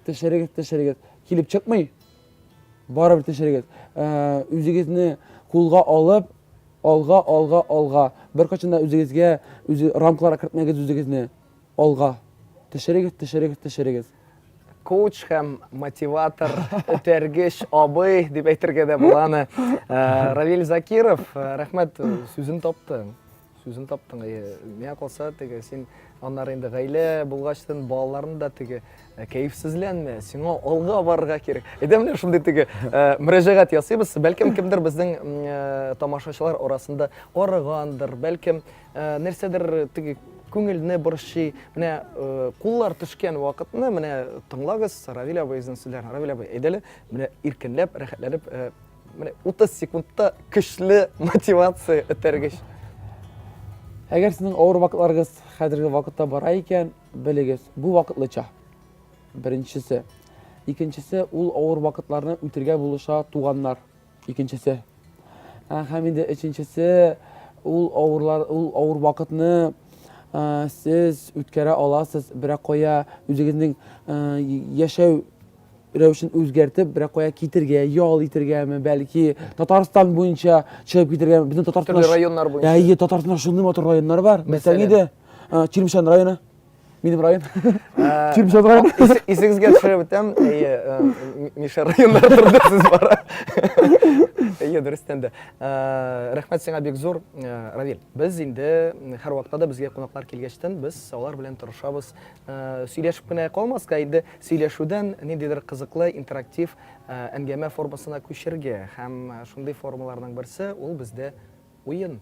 S8: килеп чыкмый, барыбер төшерегез. Үзегезне кулга алып, алга. Бер кайчан үзегезгә рамкаларга кертмәгез үзегезне. Алга. Төшерегез.
S3: Коуч һәм мотиватор, этәргеч абый дип әйтергә дә буланы. Равил Закиров, рәхмәт, сүзен таптың. Миңа калса, теге син аннары инде гаилә булгачтан балаларын да теге кәефсезләнмә, сиңа алга барырга кирәк. Әйдә менә шундый теге мөрәҗәгать ясыйбыз. Бәлкем кемдер безнең тамашачылар арасында арыгандыр, бәлкем нәрсәдер теге күңелне борчый, менә куллар төшкән вакытны менә тыңлагыз Равил абыйның сүзләрен. Равил абый, әйдәле, менә иркенләп, рәхәтләнеп, менә 30 секундта көчле мотивация этәргеч.
S8: Әгәр сезнең авыр вакытларыгыз хәзерге вакытта бара икән, белегез, бу вакытлыча. Беренчесе. Икенчесе, ул авыр вакытларны үтәргә булыша туганнар. Икенчесе. Һәм инде өченчесе, ул авыр вакытны сез үткәрә аласыз, берәк кая үзегезнең яшәү рәвешен үзгәртеп, берәк кая китергә, ял итергәме, бәлки Татарстан буенча чыгып китергәме, безнең Татарстан
S3: районнар буенча.
S8: Әйе, Татарстанда шундый матур районнар бар. Мәсәлән, иде Чирмешан районы. Минем район. Чирмешан районы.
S3: Исегезгә төшереп үтәм, Миша районнар турында сүз бара. Дөрестән дә. Рәхмәт сиңа бик зур, Равил. Без инде һәр вакытта да безгә кунаклар килгәчтән, без алар белән тырышабыз. Сөйләшеп кенә калмаска, инде сөйләшүдән ниндидер кызыклы интерактив әңгәмә формасына күчергә һәм шундый формаларның берсе ул бездә уен.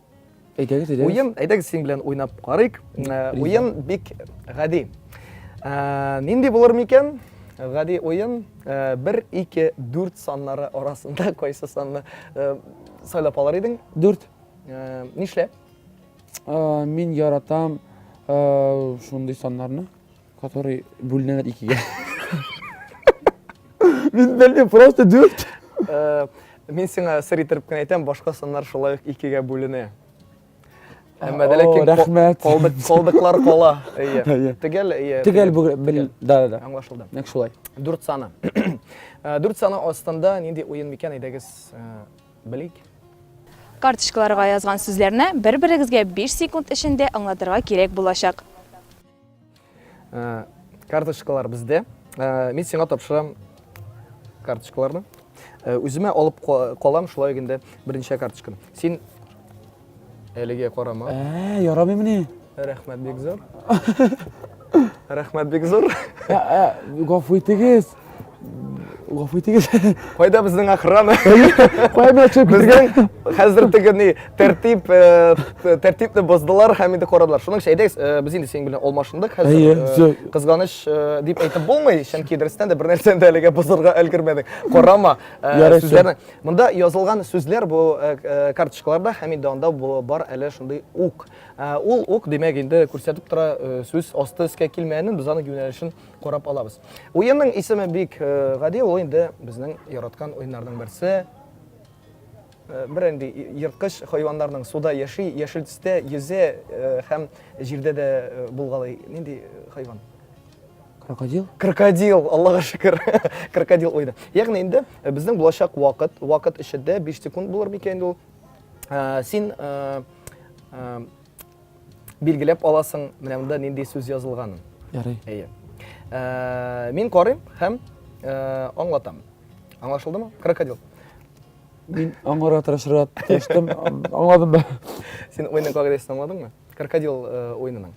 S8: Әйдәгез.
S3: Уен, әйдәгез син белән уйнап карыйк. Уен бик гади. Нинди булыр микән? Гади уен 1, 2, 4 саннары арасында кайсы санны сайлап алар идең?
S8: 4.
S3: Нишләп?
S8: Мин яратам шундый саннарны, которые бүленәләр 2-гә. Мин белмим, просто 4.
S3: Мин сиңа сер итеп кенә әйтәм, башка саннар шулай ук 2-гә бүленә. Әмма дә ләкин калдыклар кала. Төгәл
S8: бу да.
S3: Аңлашылды.
S8: Нәкъ шулай.
S3: 4 саны. 4 саны астында нинди уен микән, әйдәгез белик.
S9: Карточкаларга язган сүзләрне бер-берегезгә 5 секунд эчендә аңлатырга кирәк булачак.
S3: Карточкалар бездә. Мин сиңа тапшырам карточкаларны. Үземә алып калам, шулай инде беренче карточканы. Син әлегә карама.
S8: Ярамыймыни?
S3: Рәхмәт бик зур. Рәхмәт бик зур.
S8: Гафу итегез.
S3: Кайда безнең охрана?
S8: Кайда чыгып китергән?
S3: Хәзер тегене тәртипне боздылар һәм инде карадылар. Шуның өчен әйдәгез, без инде синең белән алмашындык. Хәзер кызганыч дип әйтеп булмый, чөнки дөрестән дә бер нәрсәне дә әлегә бозырга өлгермәдек. Карама сүзләрне. Монда язылган сүзләр бу карточкаларда һәм инде анда бар әле шундый ук. Ул ук димәк инде күрсәтеп тора сүз асты өскә килмәгәнен, без аның юнәлешен карап алабыз. Уенның исеме бик гади, ул инде безнең яраткан уеннарның берсе. Бер инде йырткыч хайваннарның суда яши, яшел төстә йөзә һәм җирдә дә булгалый. Нинди хайван? Крокодил, Аллага шөкер. Крокодил уйды. Ягъни инде безнең булачак вакыт эчендә 5 секунд булыр микән ул? Син белгілеп аласың менә монда нинди сүз язылганын.
S8: Ярый.
S3: Мин карыйм һәм аңлатам. Аңлашылдымы? Крокодил.
S8: Мин аңгыра тырышырга тырыштым. Аңладым ба?
S3: Сен ойынның кагыйдәсен аңладыңмы? Крокодил ойынының.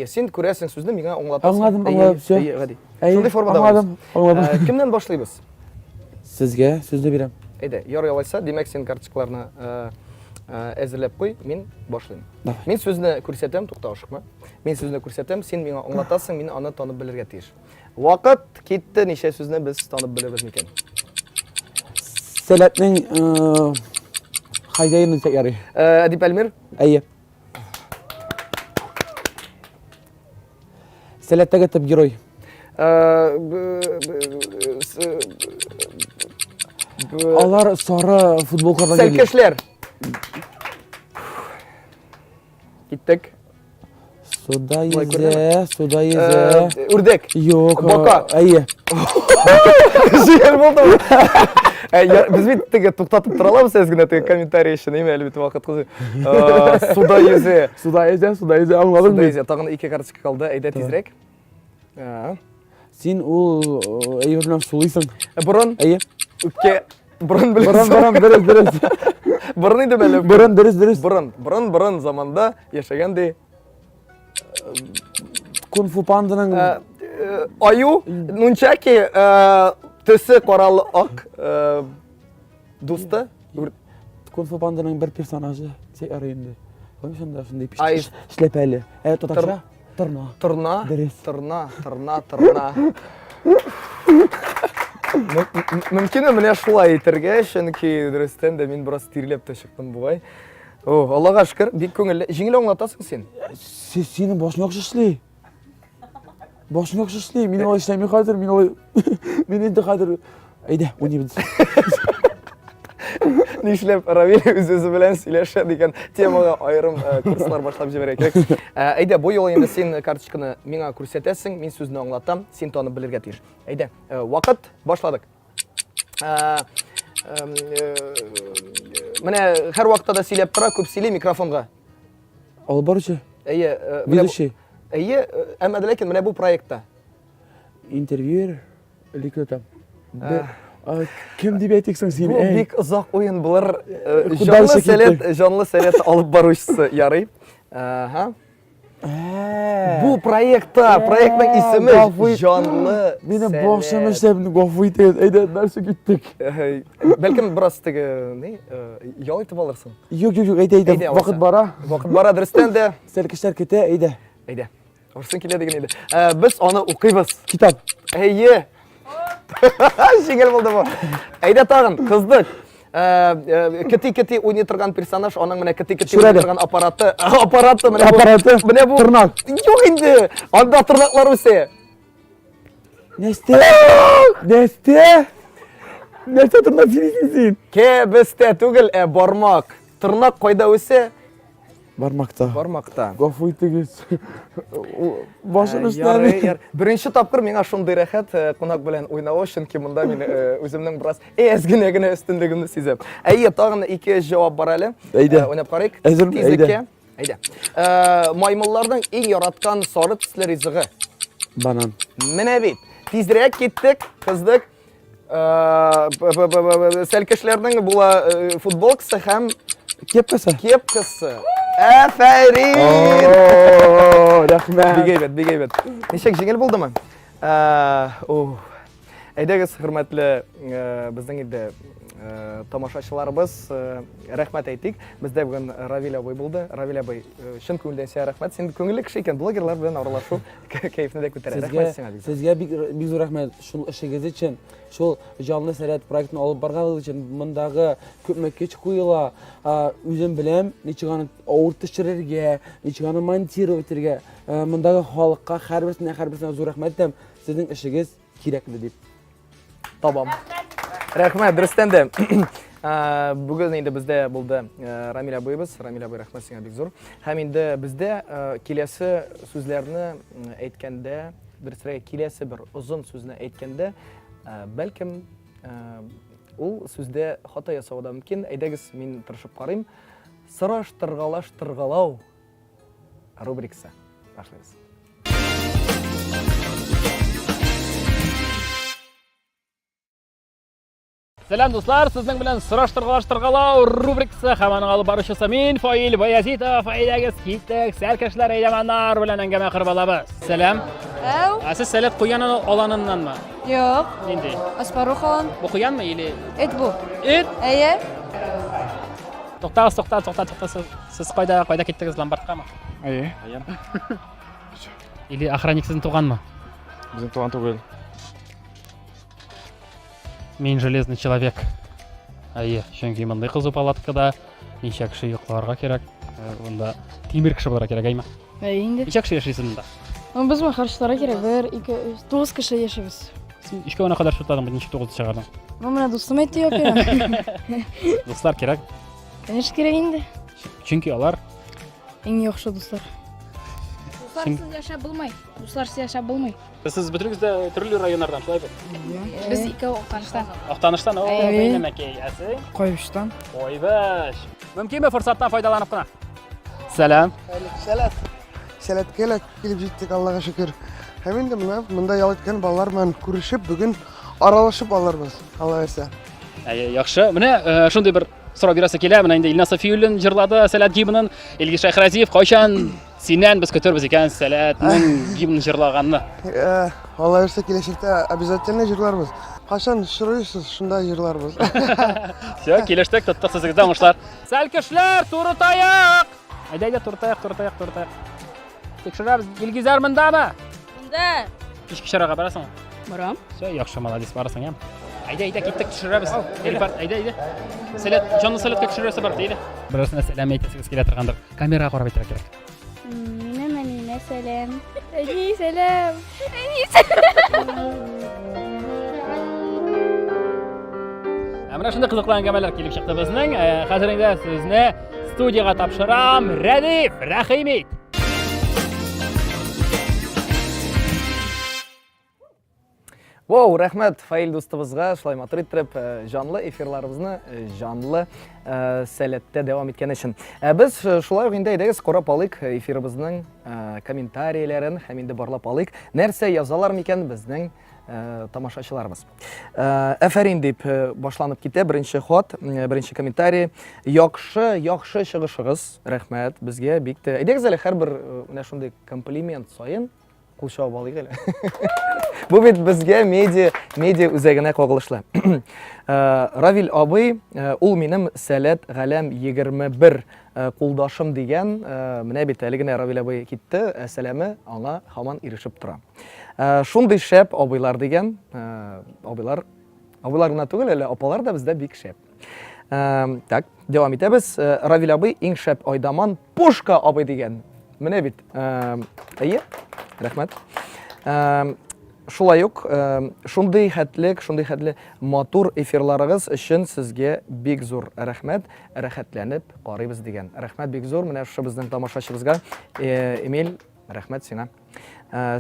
S3: Сен күрәсең сүзне миңа аңлатасың.
S8: Аңладым, всё.
S3: Шундый формада.
S8: Аңладым.
S3: Кемнән башлыйбыз?
S8: Сезгә сүзне бирәм.
S3: Ярый алайса, демәк сен карточкаларны әзерләп куй, мин башлыйм. Мин сүзне күрсәтәм, тукта ашыкма. Мин сүзне күрсәтәм, син миңа аңлатасың, мин аны танып белергә тиеш. Вакыт китте, ничә сүзне без танып белербез микән?
S8: Сәләтнең хәйдәен дисәк ярый.
S3: Әдип Әлмир?
S8: Сәләттәге төп герой. Алар сары футболкалардан
S3: Сәлкешләр. Киттек.
S8: Суда йөзә.
S3: Үрдәк.
S8: Юк.
S3: Бока. Җиңел булды. Без бит теге туктатып тора алабыз генә теге комментарий өчен, әле бит вакыт кызы. Суда йөзә.
S8: Аңладым мин.
S3: Тагын 2 карточка калды. Әйдә тизрәк.
S8: Син ул белән сулыйсың.
S3: Борын. Үпкә. Борын
S8: Борын, дөрес.
S3: Борын иде әле.
S8: Борын, дөрес.
S3: Борын заманда яшәгәндә
S8: Кунг-фу панданың
S3: аю, нунчаки, төсе каралы ак дусты.
S8: Кунг-фу панданың бер персонажы тик арыенде. Шунда шундый
S3: Ай.
S8: эшләпәле. Тоташа. Торна.
S3: Торна. Мөмкин менә шулай итәргә, чөнки дөрестән дә мин бераз тирләп тә чыктым бугай. Аллага шөкер, бик күңелле. Җиңел аңлатасың син.
S8: Синең башың яхшы эшли. Мин алай эшләмим хәзер, мин инде хәзер. Әйдә, уйныйбыз.
S3: Нишләп Равил үз-үзе белән сөйләшә дигән темага аерым курслар башлап җибәрә кирәк. Әйдә, бу юлы инде син карточканы миңа күрсәтәсең, мин сүзне аңлатам, син танып белергә тиеш. Әйдә, вакыт башладык. Менә һәр вакытта да сөйләп тора, күп сөйли микрофонга.
S8: Алып баручы.
S3: Ведущий. Әмма ләкин менә бу проектта.
S8: Интервьюер ликотам. Кем дип әйтексең син?
S3: Бу бик озак уен булыр. Җанлы сәләт алып баручысы ярый. Бу проектның исеме җанлы.
S8: Мине башым эшләп гафу итегез. Әйдә, нәрсә киттек.
S3: Бәлкем бераз теге, ял итеп алырсың.
S8: Юк, әйдә. Вакыт бара.
S3: Вакыт бара, дөрестән дә.
S8: Сәлкешләр китә, әйдә.
S3: Урсын килә дигән иде. Без аны укыйбыз.
S8: Китап.
S3: Җиңел булды бу. Әйдә тагын, кыздык. Кити уйный торган персонаж, аның менә кити уйный торган аппараты менә бу. Менә бу.
S8: Тырнак.
S3: Юк инде. Анда тырнаклар үсә.
S8: Нәрсә тырнак син?
S3: Кебестә түгел, бармак. Тырнак кайда үсә?
S8: Бармакта. Гафу итегез. Башым эшләр.
S3: Беренче тапкыр миңа шундый рәхәт кунак белән уйнау өчен ки монда мин үземнең бераз генә өстенлегемне сизәм. Тагын 2 җавап бар әле. Уйнап карыйк. Тизлеккә. Маймылларның иң яраткан сары төсле ризыгы.
S8: Банан.
S3: Менә бит. Тизрәк киттек, кыздык. Сәлкешләрнең була футболкасы һәм кепкасы. Афәрин!
S8: Рәхмәт.
S3: Бик әйбәт. Ничек җиңел булдымы? Әйдәгез, хөрмәтле безнең инде тамашачыларыбыз, рәхмәт әйтик. Бездә бүген Равил абый булды. Равил абый, чын күңелдән сиңа рәхмәт. Син күңелле кеше икән, блогерлар белән аралашу кайфны да күтәрә. Рәхмәт сиңа.
S8: Сезгә бик зур рәхмәт. Шул эшегез өчен, шул җанлы сәләт проектын алып барганлыгы өчен, мондагы күпме кич куела, үзем беләм, ничек аны авыр төшерергә, ничек аны монтировать итәргә, мондагы халыкка һәрберсенә зур рәхмәт әйтәм. Сезнең эшегез кирәкле дип.
S3: Табам. Рәхмәт, дөрестән дә. Бүген инде бездә булды Рамил абыйбыз. Рамил абый, рәхмәт сиңа бик зур. Һәм инде бездә киләсе сүзләрне әйткәндә, дөресрәк киләсе бер озын сүзне әйткәндә, бәлкем ул сүздә хата ясау да мөмкин. Әйдәгез, мин тырышып карыйм. Сораштыргалау рубрикасы. Башлыйбыз.
S2: Сәлам дуслар, сезнең белән сораштыргалау рубрикасы һәм аның алып баручысы мин Фаил Баязитов. Әйдәгез, киттек, сәркәшләр әйләманнар белән әңгәмә кырып алабыз. Сәлам. Сез Сәләт Куян аланыннанмы?
S7: Юк,
S2: Инде.
S7: Аспарухон.
S2: Бу Куянмы или?
S7: Эт бу.
S2: Эт?
S7: Әйе.
S2: Туктагыз, туктагыз. Сез кайда киттегез, ломбардкамы?
S10: Әйе.
S2: Или охранник сезнең туганмы?
S10: Безнең туган түгел.
S2: Мин железный человек. Әйе, чөнки мондай кызу палаткада ничә кеше йокларга кирәк. Онда тимер кеше булырга кирәк, әйме?
S11: Әйе инде.
S2: Ничә кеше яшисез монда?
S11: Без мөхәрчетләр кирәк. 1, 2, 3, 9 кеше яшибез.
S2: Син ишкә генә кадәр шутладың, ничә 9 чыгардың?
S11: Менә дустым әйтте япя.
S2: Дуслар кирәк.
S11: Конечно кирәк инде.
S2: Чөнки алар
S11: Иң яхшы дуслар.
S2: Син-
S11: Дусларсыз яшәп булмый. Дусларсыз яшәп булмый.
S2: сез бөтенегез дә төрле районнардан, шулаймы?
S11: Без ике Актаныштан.
S2: Актаныштан, бәйнәмәкәй, әсең?
S11: Кайыштан.
S2: Ойбаш. Мөмкинме форсаттан файдаланып кына? Сәлам.
S12: Сәләткә килеп җиттек, Аллага шөкер. Һәм инде монда ял иткән балалар белән күрешеп, бүген аралашып алырбыз. Алла әсә.
S2: Яхшы. Менә шундый бер сорау бирәсе килә. Менә инде Илнас Сафиуллин җырлады Сәләт гимнын. Илгиз Шәйхразиев кайчан синнән без көтөрбез икән Сәләтнең гимнын җырлаганны?
S12: Алла әсә киләчәктә обязательно җырларбыз. Кашан шырыйсыз, шунда җырларбыз.
S2: Все, килештек, тоттык сезгә уңышлар. Сәлкешләр, туры таяк. Әйдә, туры таяк. Тикшерәбез. Илгизәр мондамы?
S11: Монда.
S2: Кичке чарага барасың?
S11: Барам.
S2: Все, яхшы, молодец, барасың, ям. Әйдә, киттек, төшерәбез. Әйдә. Сәләт, җанлы Сәләткә төшерәсе бар, әйдә. Берәрсенә сәлам әйтәсегез килә торгандыр. Камерага карап әйтергә кирәк.
S7: Мине сәлам.
S11: Әни сәлам.
S2: Менә шундый кызыклы әңгәмәләр килеп чыкты безнең. Хәзер инде сезне студияга тапшырам. Рәдиф Рәхимит.
S3: Вау, рәхмәт Фаил дустыбызга, шулай матур иттереп җанлы эфирларыбызны җанлы сәләттә дәвам иткән өчен. Без шулай ук инде әйдәгез карап алыйк эфирыбызның комментарийләрен һәм инде барлап алыйк. Нәрсә язалар микән безнең тамашачыларыбыз. Афәрин дип башланып китә беренче хат, беренче комментарий. Яхшы чыгышыгыз. Рәхмәт безгә бик тә. Әйдәгез әле һәрбер менә шундый комплимент саен кул чабып алыйк әле. Бу бит безгә медиа үзәгенә кагылышлы. Равил абый, ул минем Сәләт Галәм 21 кулдашым дигән, менә бит әле генә Равил абый китте, сәламе аңа һаман ирешеп тора. Шундый шәп абыйлар дигән, абыйлар гына түгел, әле апалар да бездә бик шәп. Так, дәвам итәбез. Равил абый иң шәп айдаман Пушка абый дигән. Менә бит. Әйе, рәхмәт. Шулай ук, шундый хәтле матур эфирларыгыз өчен сезгә бик зур рәхмәт, рәхәтләнеп карыйбыз дигән. Рәхмәт бик зур, менә шушы безнең тамашачыбызга. Эмиль, рәхмәт сиңа.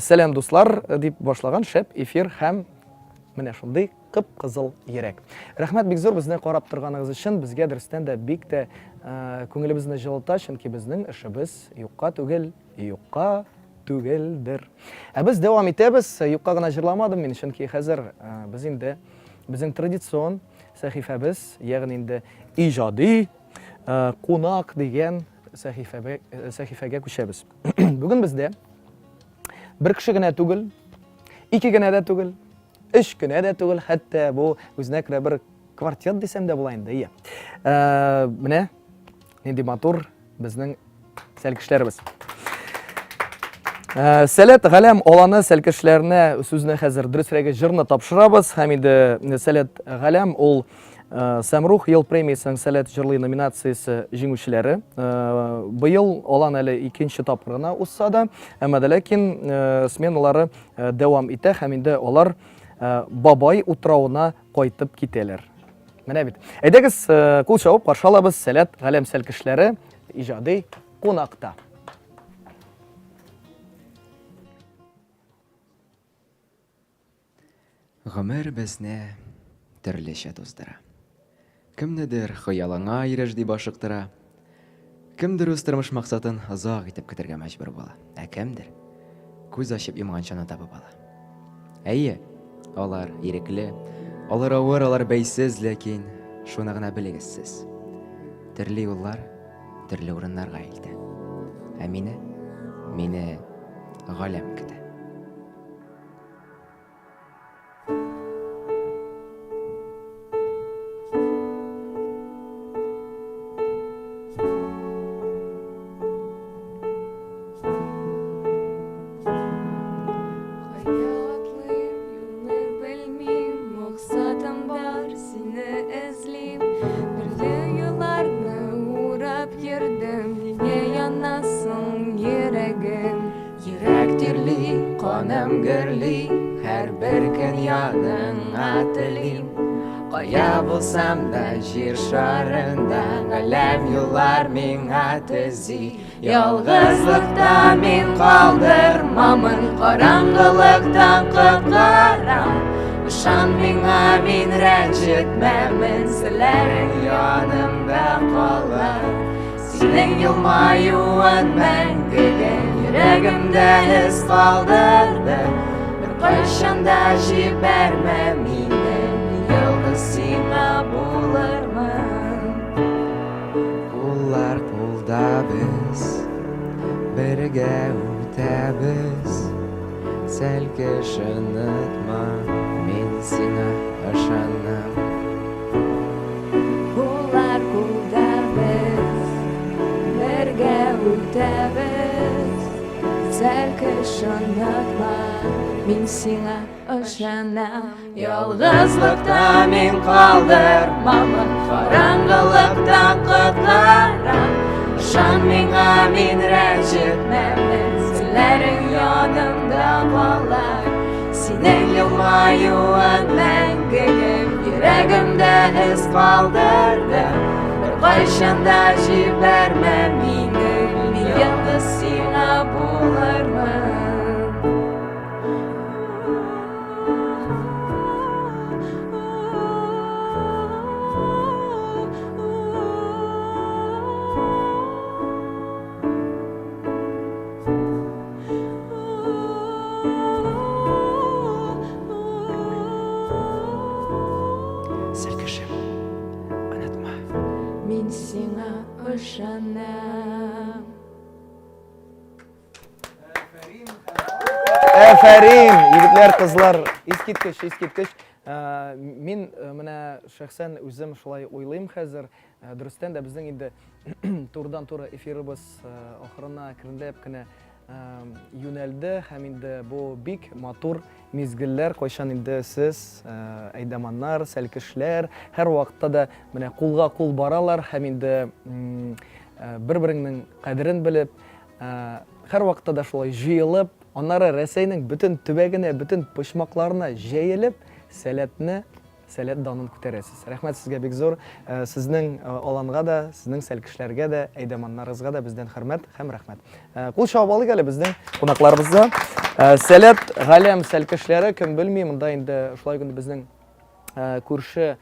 S3: Сәлам дуслар дип башлаган шәп эфир һәм менә шундый кып-кызыл йөрәк. Рәхмәт бик зур безне карап торганыгыз өчен. Безгә дөрестән дә бик тә күңелебезне җылыта, чөнки безнең эшебез юкка түгелдер. Без дәвам итәбез. Юкка гына җырламадым мин, чөнки хәзер без инде безнең традицион сәхифәбез, ягъни инде иҗади кунак дигән сәхифәгә күчәбез. Бүген бездә бер кеше генә түгел, ике генә дә түгел, өч генә дә түгел, хәтта бу үзенә керә бер квартет дисәм дә була инде. Менә нинди матур безнең сәлкешләребез. Сәләт Галәм аланы сәлкешләренә сүзне хәзер дөресрәге җырны тапшырабыз. Һәм инде Сәләт Галәм ул Сәмрух ел премиясының Сәләт җырлый номинациясе җиңүчеләре. Быел алан әле икенче тапкыр гына узса да, әмма ләкин сменалары дәвам итә һәм инде алар Бабай утрауына кайтып китәләр. Менә бит. Әйдәгез, кул чабып каршы алабыз Сәләт Галәм сәлкешләре иҗади кунакта.
S13: Гомер безне төрлечә туздыра.
S10: Кемнедер хыялыңа ирешди башыктыра. Кемдер үз тормыш максатын озак итеп көтәргә мәҗбүр була. Ә кемдер күз ачып йомганчаны табып ала. Әйе, алар ирекле, алар авыр, алар бәйсез, ләкин шуны гына белегез сез. Төрле юллар, төрле урыннарга илтә. Ә мине галәм көтә. Каным гөрли, һәр бер көн яныңа телим. Кая булсам да җир шарында, галәм юллар миңа төзи. Ялгызлыкта мин калдырмамын, караңгылыктан коткарам. Ышан миңа, мин рәнҗетмәмен, силәрең янымда калыр. Синең елмаюың мәңгегә йөрәгемдә эз калдырды. Бер кайчан да җибәрмә мине, мин ялгыз сиңа булырмын. Куллар кулда без, бергә үтәбез. Сәл кеш онытма, мин сиңа ышанам. Куллар кулда без, бергә үтәбез. Сәл кеш онытма, мин сиңа ышанам. Ялгызлыкта мин калдырмамын, караңгылыктан коткарам. Ышан миңа, мин рәнҗетмәмен, силәрең янымда калыр. Синең елмаюың мәңгегә йөрәгемдә эз калдырды. Бер кайчан да җибәрмә мине, мин ялгыз сиңа булырмын. Сәлкешем, онытма, мин сиңа ышанам.
S3: Әфәрин, егетләр, кызлар, искиткеч. Мин менә шәхсән үзем шулай уйлыйм хәзер. Дөрестән дә безнең инде турыдан-туры эфирыбыз ахырына кирләп кенә юнәлде һәм инде бу бик матур мизгелләр, кайчан инде сез әйдәманнар, сәлкешләр һәр вакытта да менә кулга-кул баралар һәм инде бер-береңнең кадерен белеп, һәр вакытта да шулай җыелып, аннары Рәсәйнең бөтен төбәгенә, бөтен почмакларына җәелеп, сәләт данын күтәрәсез. Рәхмәт сезгә бик зур. Сезнең аланга да, сезнең сәлкешләргә дә, әйдәманнарыгызга да бездән хөрмәт һәм рәхмәт. Кул чабып алыйк әле безнең кунакларыбызга. Сәләт галәм сәлкешләре, кем белми, монда инде шулай гына безнең күрше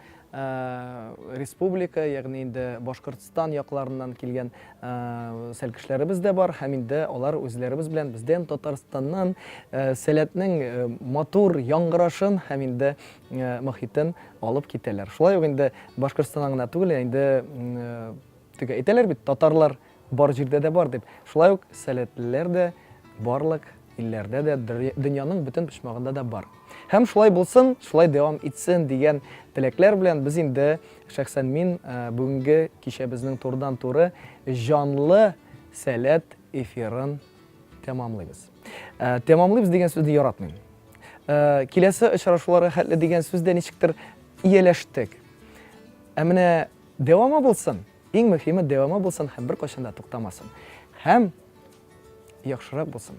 S3: республика, ягъни инде Башкортстан якларыннан килгән сәлкешләребез дә бар, һәм инде алар үзләребез белән бездән Татарстаннан сәләтнең матур яңгырашын һәм инде мохитен алып китәләр. Шулай ук инде Башкортстаннан гына түгел, инде теге әйтәләр бит, татарлар бар җирдә дә бар дип. Шулай ук сәләтлеләр дә барлык илләрдә дә, дөньяның бөтен почмагында да бар. Һәм шулай булсын, шулай дәвам итсен дигән теләкләр белән без инде шәхсән мин бүгенге кичә безнең турыдан-туры җанлы сәләт эфирын тәмамлыйбыз. Тәмамлыйбыз дигән сүзне яратмыйм. Киләсе очрашулары хәтле дигән сүздә ничектер ияләштек. Ә менә дәвамы булсын, иң мөһиме дәвамы булсын һәм бер кайчан да туктамасын. Һәм яхшырак булсын.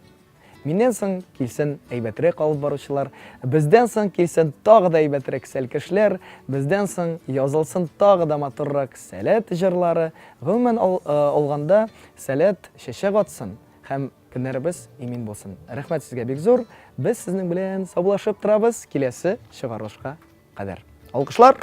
S3: Миннән соң килсен әйбәтрәк алып баручылар, бездән соң килсен тагы да әйбәтрәк сәлкешләр, бездән соң язылсын тагы да матуррак сәләт җырлары. Гомумән алганда сәләт чәчәк атсын һәм көннәребез имин булсын. Рәхмәт сезгә бик зур. Без сезнең белән саубуллашып торабыз киләсе чыгарылышка кадәр. Алкышлар!